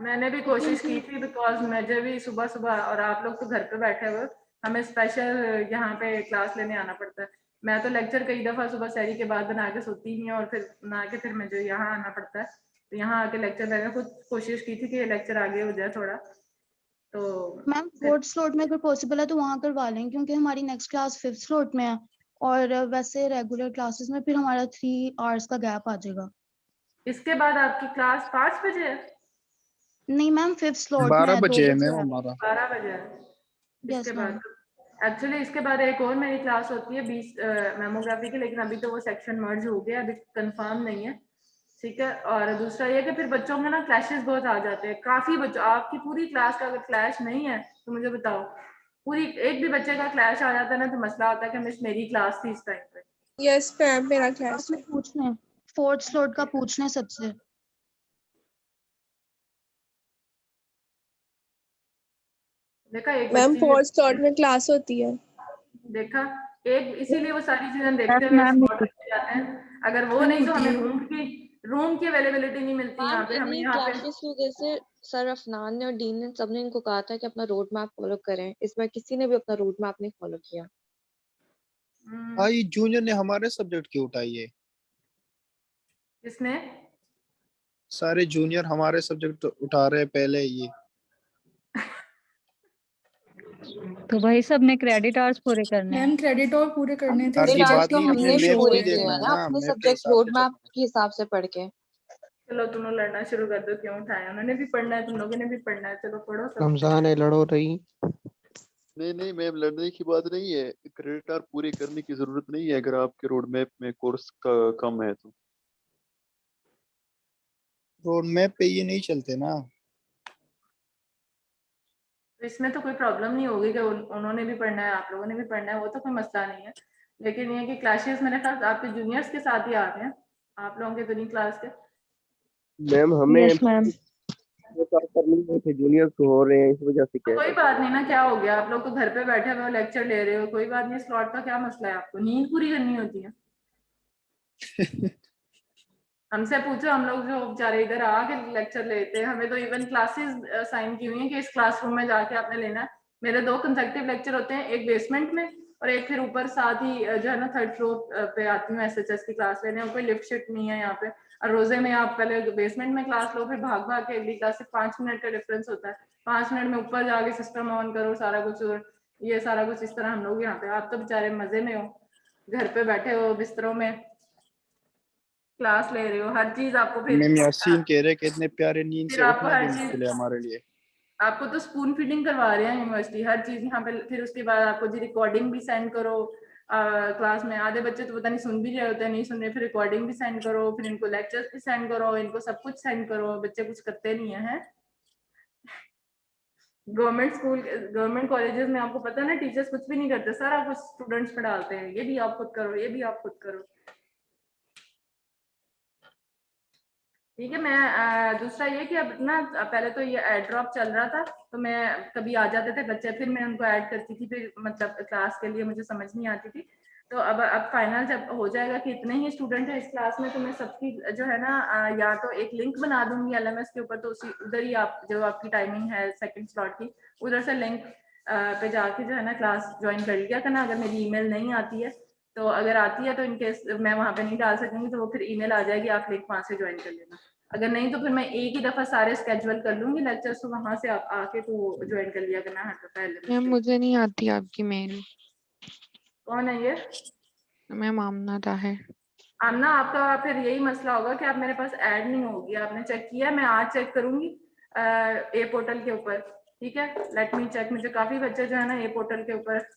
मैंने भी कोशिश की थी, बिकॉज मुझे भी सुबह सुबह, और आप लोग तो घर पे बैठे हुए, हमें स्पेशल यहाँ पे क्लास लेने आना पड़ता है। मैं तो लेक्चर कई दफा सुबह सहरी के बाद बना के सोती नहीं, और फिर बना के फिर मुझे यहाँ आना पड़ता है। तो यहाँ आके लेक्चर मैंने खुद कोशिश की थी कि ये लेक्चर आगे हो जाए थोड़ा, तो मैम फिर 4th स्लॉट में अगर पॉसिबल है तो वहाँ करवा लें, क्योंकि हमारी नेक्स्ट क्लास 5th स्लॉट में है और वैसे रेगुलर क्लासेस में फिर हमारा 3 आवर्स का गैप आ जाएगा। इसके बाद आपकी क्लास 5 बजे है? नहीं मैम 5th स्लॉट में 12 है, 2 बजे है बजे मैम है। हमारा। 12 बजे है इसके यस बाद। मैम। एक्चुअली इसके बाद एक और मेरी क्लास होती है 20 मेमोग्राफी की, लेकिन अभी तो वो सेक्शन मर्ज हो गया, अभी कंफर्म नहीं है। ठीक है, और दूसरा ये कि फिर बच्चों में ना क्लैशेस बहुत आ जाते हैं, काफी बच्चों, आपकी पूरी क्लास का अगर क्लैश नहीं है तो मुझे बताओ, पूरी एक भी बच्चे का क्लैश आ जाता है ना तो मसला होता है कि मिस मेरी क्लास थी इस टाइम पे। यस मैम मेरा क्लास आपने है। पूछना है 4th स्लॉट का, पूछना है सबसे। देखा, एक मैम बच्ची 4th स्लॉट में क्लास होती है। देखा, एक इसीलिए वो सारी चीजें देखते यस हुए मैम। स्लॉट लेके जाते हैं। अगर वो नहीं तो हमें रूम की अवेलेबिलिटी नहीं मिलती मैम यहाँ पे, हमें इन्हीं यहाँ पे क्लासेस की वजह से सर अफनान ने और डीन ने सबने इनको कहा था कि अपना रोड मैप फॉलो करें, इस बार किसी ने भी अपना रोड मैप नहीं फॉलो किया। ये जूनियर ने हमारे सब्जेक्ट क्यों उठाई है? किसने? सारे जूनियर हमारे सब्जेक्ट उठा रहे हैं पहले ये। तो भाई सबने क्रेडिट आवर्स पूरे करने हैं। मैम क्रेडिट और पूरे करने थे, यार क्रेडिट की सब्जेक्ट आवर्स बात तो की नहीं, अपने हमने भी लिमिट मैप हो को पूरे ही गई है। किए देखना हैं है ना, ना, अपने मैप के सब्जेक्ट हिसाब रोड से मैप चलना है। के हिसाब से पढ़ के। चलो दोनों लड़ना शुरू कर दो, क्यों उठाया? उन्होंने भी पढ़ना है, तुम लोगों ने भी पढ़ना है, चलो पढ़ो सब। रमजान है, लड़ो रही। नहीं नहीं मैम, लड़ने की बात नहीं है, क्रेडिट आवर पूरी करने की जरूरत नहीं है अगर आपके रोड मैप में कोर्स का कम है तो। रोड मैप पे ये नहीं चलते ना। तो इसमें तो कोई प्रॉब्लम नहीं होगी कि उन्होंने भी पढ़ना है, आप लोगों ने भी पढ़ना है, वो तो कोई मसला नहीं है। लेकिन ये कि क्लासेस मेरे ख्याल आपके जूनियर्स के साथ ही आ रहे हैं, आप लोगों के तो नहीं क्लास के। मैम हमें यस मैम। करने में थे, जूनियर्स को हो रहे हैं, इस वजह से तो कह कोई रहे बात नहीं ना, क्या हो गया, आप लोग तो घर पे बैठे हुए हो, लेक्चर ले रहे हो, कोई बात नहीं। स्लॉट का क्या मसला है, आपको नींद पूरी करनी होती है। हमसे पूछो, हम लोग जो बेचारे इधर आके लेक्चर लेते हैं, हमें तो इवन क्लासेस साइन की हुई है कि इस क्लासरूम में जाके आपने लेना है। मेरे 2 कंसेक्टिव लेक्चर होते हैं, एक बेसमेंट में और एक फिर ऊपर, साथ ही जो है ना 3rd फ्लोर पे आती हूँ एसएचएस की क्लास लेने, और कोई लिफ्ट शिफ्ट नहीं है यहाँ पे। और रोजे में आप पहले बेसमेंट में क्लास लो, फिर भाग भाग के अगली क्लास से 5 मिनट का डिफरेंस होता है, 5 मिनट में ऊपर जाके सिस्टम ऑन करो सारा कुछ, और ये सारा कुछ इस तरह हम लोग यहाँ पे। आप तो बेचारे मजे में हो, घर पे बैठे हो बिस्तरों में, क्लास ले रहे हो, हर चीज आपको मैम यासीन कह रहे कि इतने प्यारे नींद फिर से आपको उठना भी हर चीज, मुश्किल है हमारे लिए। आपको तो स्पून फीडिंग करवा रहे हैं यूनिवर्सिटी, हर चीज यहाँ पे। फिर उसके बाद आपको जी रिकॉर्डिंग भी सेंड करो। क्लास में आधे बच्चे तो पता नहीं सुन भी रहे होते हैं, नहीं सुन रहे, फिर रिकॉर्डिंग भी सेंड करो, फिर इनको लेक्चर्स भी सेंड करो, इनको सब कुछ सेंड करो, बच्चे कुछ करते नहीं है। गवर्नमेंट स्कूल, गवर्नमेंट कॉलेजेस में आपको पता है ना, टीचर्स कुछ भी नहीं करते, सारा कुछ स्टूडेंट्स पे डालते हैं, ये भी आप खुद करो, ये भी आप खुद करो। ठीक है, मैं दूसरा ये कि अब ना, पहले तो ये एड ड्रॉप चल रहा था, तो मैं कभी आ जाते थे बच्चे, फिर मैं उनको ऐड करती थी, फिर मतलब क्लास के लिए मुझे समझ नहीं आती थी। तो अब फाइनल जब हो जाएगा कि इतने ही स्टूडेंट है इस क्लास में, तो मैं सबकी जो है ना या तो एक लिंक बना दूंगी एलएमएस के ऊपर, तो उसी उधर ही आप जो आपकी टाइमिंग है 2nd स्लॉट की, उधर से लिंक पे जाके जो है ना क्लास ज्वाइन कर लिया करना। अगर मेरी ईमेल नहीं आती है, तो अगर आती है तो इनकेस मैं वहां पे नहीं डाल सकूंगी, तो वो फिर ईमेल आ जाएगी, आप लिंक वहां से ज्वाइन कर लेना। अगर नहीं तो फिर मैं एक ही दफा सारे स्केड्यूल कर लूंगी लेक्चर्स, तो वहां से आप आके तो ज्वाइन कर लिया करना हर दफा एलएमएस मैम के। मुझे नहीं आती आपकी मेल। कौन है ये? मैम आमना ताहिर। आमना, आपका फिर यही मसला होगा कि आप मेरे पास ऐड नहीं होगी। आपने चेक किया? मैं आज चेक करूंगी ए पोर्टल के ऊपर। ठीक है, लेट मी चेक। मुझे काफी बच्चे जो है ना ए पोर्टल के ऊपर,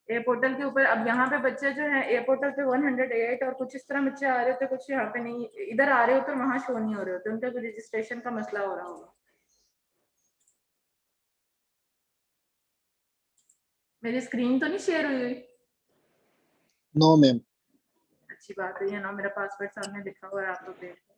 ए पोर्टल के ऊपर, अब यहाँ पे बच्चे जो हैं ए पोर्टल पे 108 और कुछ इस तरह बच्चे आ रहे होते, कुछ यहाँ पे नहीं, इधर आ रहे होते और वहां शो नहीं हो रहे होते, उनका कोई रजिस्ट्रेशन का मसला हो रहा होगा। मेरी स्क्रीन तो नहीं शेयर हुई हुई? No ma'am. अच्छी बात है, ये ना मेरा पासवर्ड सामने लिखा हुआ है, आप लोग देख लो।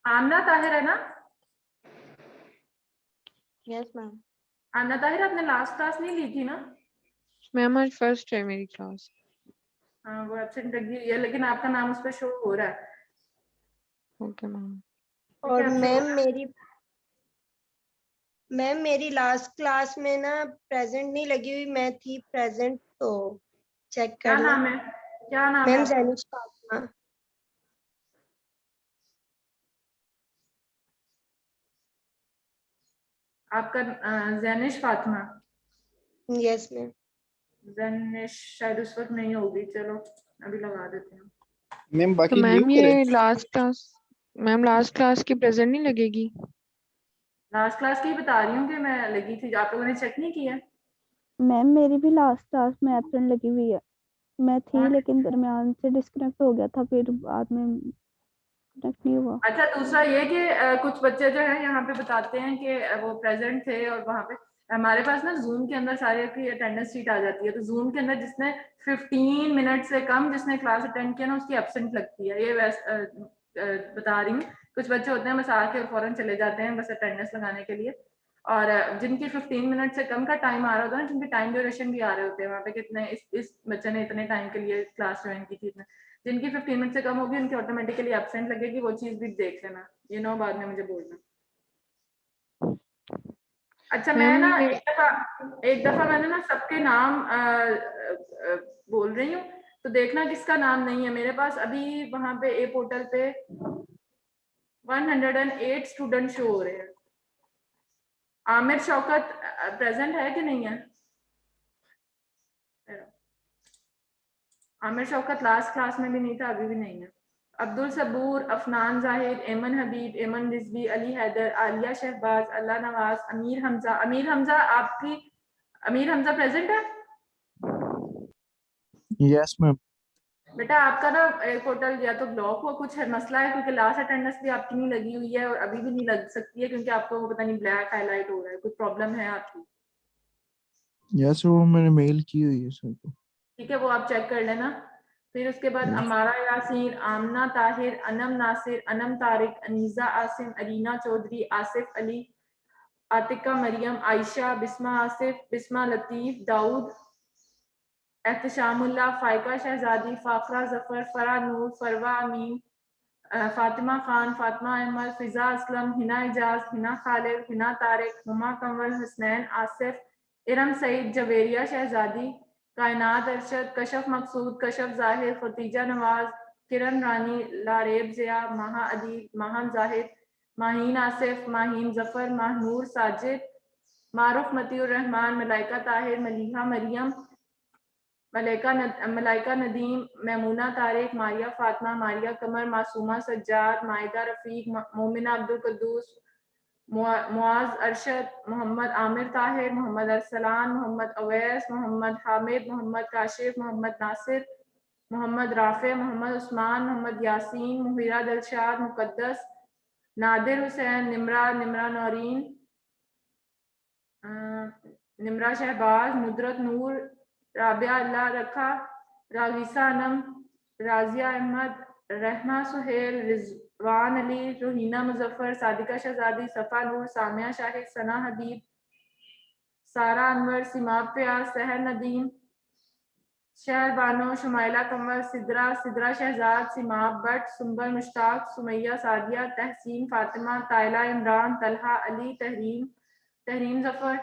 आमना ताहिर है ना? Yes ma'am. आमना ताहिर, आपने लास्ट क्लास नहीं ली थी ना? मैम आज फर्स्ट है मेरी क्लास। हाँ, वो एब्सेंट लगी हुई है, लेकिन आपका नाम उस पर शो हो रहा है। Okay ma'am. ठीक और है, अब मैम शो मेरी लास्ट क्लास में ना प्रेजेंट नहीं लगी हुई, मैं थी प्रेजेंट, तो चेक क्या कर लें। नाम है? क्या नाम है मैम आपका? जैनिश फातिमा। आपका जैनिश फातिमा? Yes ma'am. जैनिश शायद उस वक्त नहीं होगी, चलो अभी लगा देते हैं। मैम तो बाकी लीव मैम करे। ये लास्ट क्लास की प्रेजेंट नहीं लगेगी? लास्ट क्लास की बता रही हूँ कि मैं लगी थी, आप लोगों ने चेक नहीं किया? मैम मेरी भी लास्ट क्लास में एब्सेंट लगी हुई है। मैं थी कौन? लेकिन दरमियान से डिस्कनेक्ट हो गया था, फिर बाद में कनेक्ट नहीं हुआ। अच्छा, दूसरा ये कि कुछ बच्चे जो है यहाँ पे बताते हैं कि वो प्रेजेंट थे और वहाँ पे हमारे पास ना जूम के अंदर सारे की अटेंडेंस शीट आ जाती है, तो जूम के अंदर जिसने 15 मिनट से कम जिसने क्लास अटेंड किया ना उसकी एब्सेंट लगती है। ये बता रही हूँ, कुछ बच्चे होते हैं बस आके और फौरन चले जाते हैं बस अटेंडेंस लगाने के लिए, और जिनकी 15 मिनट से कम का टाइम आ रहा होता है ना, जिनके टाइम ड्यूरेशन भी आ रहे होते हैं वहाँ पे कितने इस बच्चे ने इतने टाइम के लिए क्लास ज्वाइन की थी, इतने जिनकी 15 मिनट से कम होगी उनकी ऑटोमेटिकली एब्सेंट लगेगी। वो चीज भी देख लेना, बाद में मुझे बोलना। अच्छा, मैं मैम ना मेरे एक दफा मैंने ना सबके नाम बोल रही हूँ, तो देखना किसका नाम नहीं है मेरे पास। अभी वहां पे ए पोर्टल पे 108 स्टूडेंट शो हो रहे हैं। आमिर शौकत प्रेजेंट है कि नहीं है? आमिर शौकत लास्ट क्लास में भी नहीं था, अभी भी नहीं है। अब्दुल सबूर, अफनान जाहिद, एमन हबीब, एमन रिजवी, अली हैदर, आलिया शहबाज, अल्लाह नवाज, अमीर हमजा। अमीर हमजा प्रेजेंट है? Yes ma'am. बेटा आपका ना पोर्टल या तो ब्लॉक हो, कुछ है मसला है, क्योंकि लास्ट अटेंडेंस भी आपकी नहीं लगी हुई है और अभी भी नहीं लग सकती है क्योंकि आपको वो पता नहीं ब्लैक हाईलाइट हो रहा है, कुछ प्रॉब्लम है आपकी। यस वो मैंने मेल की हुई है सर को। ठीक है, वो आप चेक कर लेना। फिर उसके बाद अमारा यासीन, आमना ताहिर, अनम नासिर, अनम तारिक, अनीजा आसिम, अरीना चौधरी, आसिफ अली, आतिका मरियम, आयशा, बिस्मा आसिफ, बिस्मा लतीफ, दाऊद, एहतशामुल्लाह, फाइका शहजादी, फाफरा जफर, फरा नूर, फरवा अमीन, फातिमा खान, फातिमा अहमद, फिजा असलम, हिना इजाज, हिना खालिद, हिना तारिक, हुमा कंवल, हसनैन आसिफ, इरम सईद, जवेरिया शहजादी, कायनात अरशद, कशफ मकसूद, कशफ जाहिर, खतीजा नवाज, किरण रानी, लारेब जिया, माहा अदील, माहम जाहिद, माहीन आसिफ, माहीन जफर, महनूर साजिद, मारूफ मतीउर रहमान, मलाइका ताहिर, मलीहा मरियम, मलाइका नदीम, मैमूना तारिक, मारिया फातिमा, मारिया कमर, मासूमा सज्जाद, माहिदा रफीक, मोमिना अब्दुल कद्दूस, मुआज अरशद, मोहम्मद आमिर ताहिर, मोहम्मद अरसलान, मोहम्मद अवैस, मोहम्मद हामिद, मोहम्मद काशिफ, मोहम्मद नासिर, मोहम्मद राफे, मोहम्मद उस्मान, मोहम्मद यासीन, मुहिरा दिलशाद, मुकद्दस, नादिर हुसैन, निमरा नौरीन, निमरा शहबाज, नुदरत नूर, राबिया अल्लाह रखा, रागिसा अनम, राजिया अहमद, रहमा सुहेल, रिजवान अली, रोहिना मुजफ्फर, सादिका शहजादी, सफ़ा नूर, सामिया शाहिद, सना हबीब, सारा अनवर, सिमाब प्यार, सहर नदीम, शहर बानो, शुमाइला कंवर, सिदरा शहजाद, सिमाब भट्ट, सुंबल मुश्ताक, सुमैया सादिया, तहसीन फातिमा, तायला इमरान, तलहा अली, तहरीम जफर,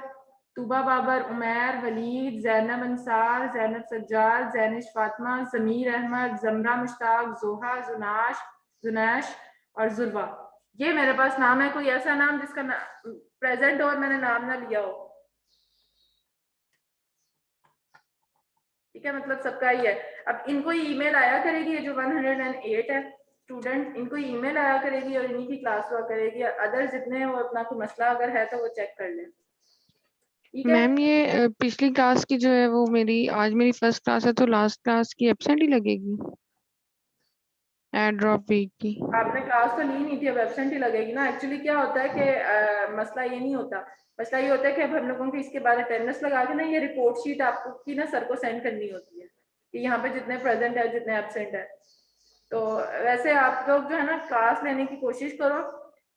तूबा बाबर, उमैर, वलीद, जैनब अंसार, जैनब सज्जाद, जैनिश फातिमा, जमीर अहमद, जमरा मुश्ताक, जोहा, जुनैश और जुर्वा। ये मेरे पास नाम है। कोई ऐसा नाम जिसका प्रेजेंट हो और मैंने नाम ना लिया हो? ठीक है, मतलब सबका ही है। अब इनको ईमेल आया करेगी, ये जो 108 है स्टूडेंट, इनको ईमेल आया करेगी और इन्हीं की क्लास हुआ करेगी। अदर जितने हैं वो अपना कोई मसला अगर है तो वो चेक कर लें। ठीक है मैम ये पिछली क्लास की जो है वो आज मेरी फर्स्ट क्लास है, तो लास्ट क्लास की एब्सेंट ही लगेगी एयर ड्रॉप वीक की? आपने क्लास तो ली नहीं थी, अब एब्सेंट ही लगेगी ना। एक्चुअली क्या होता है कि मसला ये नहीं होता, मसला ये होता है कि अब हम लोगों की इसके बाद अटेंडेंस लगा के ना ये रिपोर्ट शीट आपको की ना सर को सेंड करनी होती है कि यहाँ पे जितने प्रेजेंट है जितने एब्सेंट है। तो वैसे आप लोग जो है ना क्लास लेने की कोशिश करो,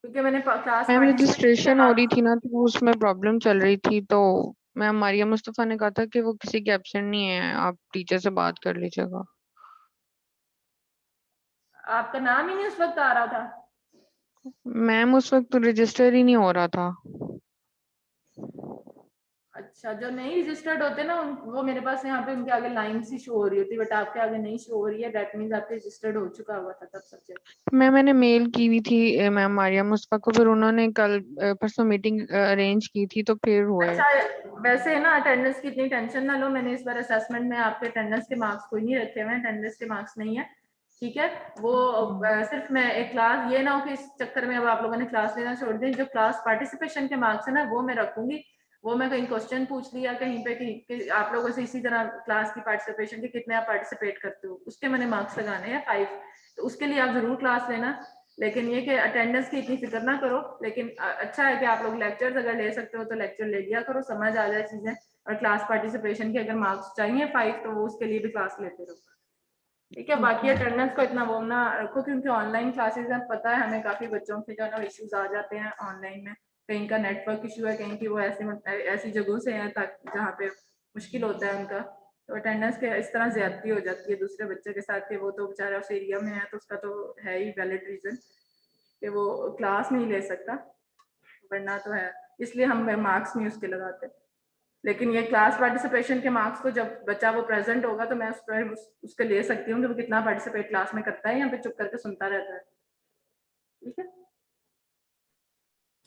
क्योंकि मैंने क्लास मैम रजिस्ट्रेशन हो रही थी ना तो उसमें प्रॉब्लम चल रही थी, तो मैम मारिया मुस्तफा ने कहा था कि वो किसी के एब्सेंट नहीं है, आप टीचर से बात कर लीजिएगा। आपका नाम ही नहीं उस वक्त आ रहा था? मैम उस वक्त तो रजिस्टर ही नहीं हो रहा था। अच्छा, जो नहीं रजिस्टर्ड होते ना वो मेरे पास यहाँ पे उनके आगे लाइन सी शो हो रही होती, बट आपके आगे नहीं शो हो रही है, दैट मींस आपके रजिस्टर्ड हो चुका हुआ था तब सब्जेक्ट। मैंने मेल की हुई थी मैम मारिया मुस्तफा को, फिर उन्होंने कल परसों मीटिंग अरेंज की थी तो फिर हुए। अच्छा, वैसे ना अटेंडेंस की इतनी टेंशन ना लो, मैंने इस बार असेसमेंट में आपके अटेंडेंस के मार्क्स कोई नहीं रखे हुए, अटेंडेंस के मार्क्स नहीं है, ठीक है। वो सिर्फ मैं एक क्लास, ये ना हो कि इस चक्कर में अब आप लोगों ने क्लास लेना छोड़ दी, जो क्लास पार्टिसिपेशन के मार्क्स है ना वो मैं रखूंगी। वो मैं कहीं क्वेश्चन पूछ लिया कहीं पे कि आप लोगों से इसी तरह क्लास की पार्टिसिपेशन के कितने आप पार्टिसिपेट करते हो, उसके मैंने मार्क्स लगाने हैं 5, तो उसके लिए आप जरूर क्लास लेना। लेकिन ये कि अटेंडेंस की इतनी फिक्र ना करो, लेकिन अच्छा है कि आप लोग लेक्चर्स अगर ले सकते हो तो लेक्चर ले लिया करो, समझ आ जाए चीजें। और क्लास पार्टिसिपेशन के अगर मार्क्स चाहिए 5 तो वो उसके लिए भी क्लास लेते रहो, ठीक है। बाकी अटेंडेंस को इतना वो ना रखो, क्योंकि ऑनलाइन क्लासेस है, पता है हमें काफी बच्चों के जो है ना इश्यूज आ जाते हैं ऑनलाइन में, कहीं का नेटवर्क इशू है, कहीं की वो ऐसी जगहों से है जहाँ पे मुश्किल होता है उनका, तो अटेंडेंस के इस तरह ज्यादती हो जाती है दूसरे बच्चे के साथ कि वो तो बेचारा उस एरिया में है, तो उसका तो है ही वैलिड रीजन कि वो क्लास नहीं ले सकता, वरना तो है, इसलिए हम मार्क्स नहीं उसके लगाते। लेकिन ये क्लास पार्टिसिपेशन के मार्क्स तो जब बच्चा वो प्रेजेंट होगा तो मैं उस पर उसके ले सकती हूँ कि वो कितना पार्टिसिपेट क्लास में करता है या फिर चुप करके सुनता रहता है, ठीक है।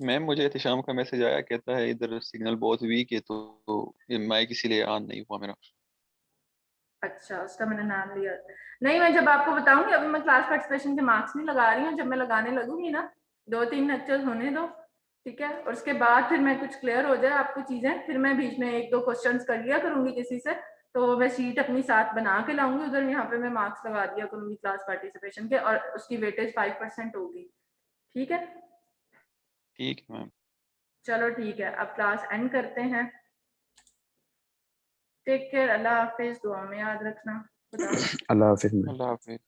मैम मुझे एहतिशाम का मैसेज आया, कहता है इधर सिग्नल बहुत वीक है, तो ये माइक इसीलिए ऑन नहीं हुआ मेरा। अच्छा, उसका मैंने नाम लिया। नहीं, मैं जब आपको बताऊंगी, अभी मैं क्लास पार्टिसिपेशन के मार्क्स नहीं लगा रही हूँ, जब मैं लगाने लगूंगी ना 2-3 लेक्चर होने दो, ठीक है, और उसके बाद फिर मैं कुछ क्लियर हो जाए आपको चीजें, फिर मैं बीच में 1-2 क्वेश्चंस कर लिया करूंगी किसी से, तो मैं शीट अपनी साथ बना के लाऊंगी उधर, यहाँ पे मैं मार्क्स लगा दिया करूंगी क्लास पार्टिसिपेशन के, और उसकी वेटेज 5% होगी, ठीक है। ठीक है मैम। चलो ठीक है, अब क्लास एंड करते हैं। टेक केयर, अल्लाह हाफिज, दुआ में याद रखना। अल्लाह हाफिज। अल्लाह हाफिज।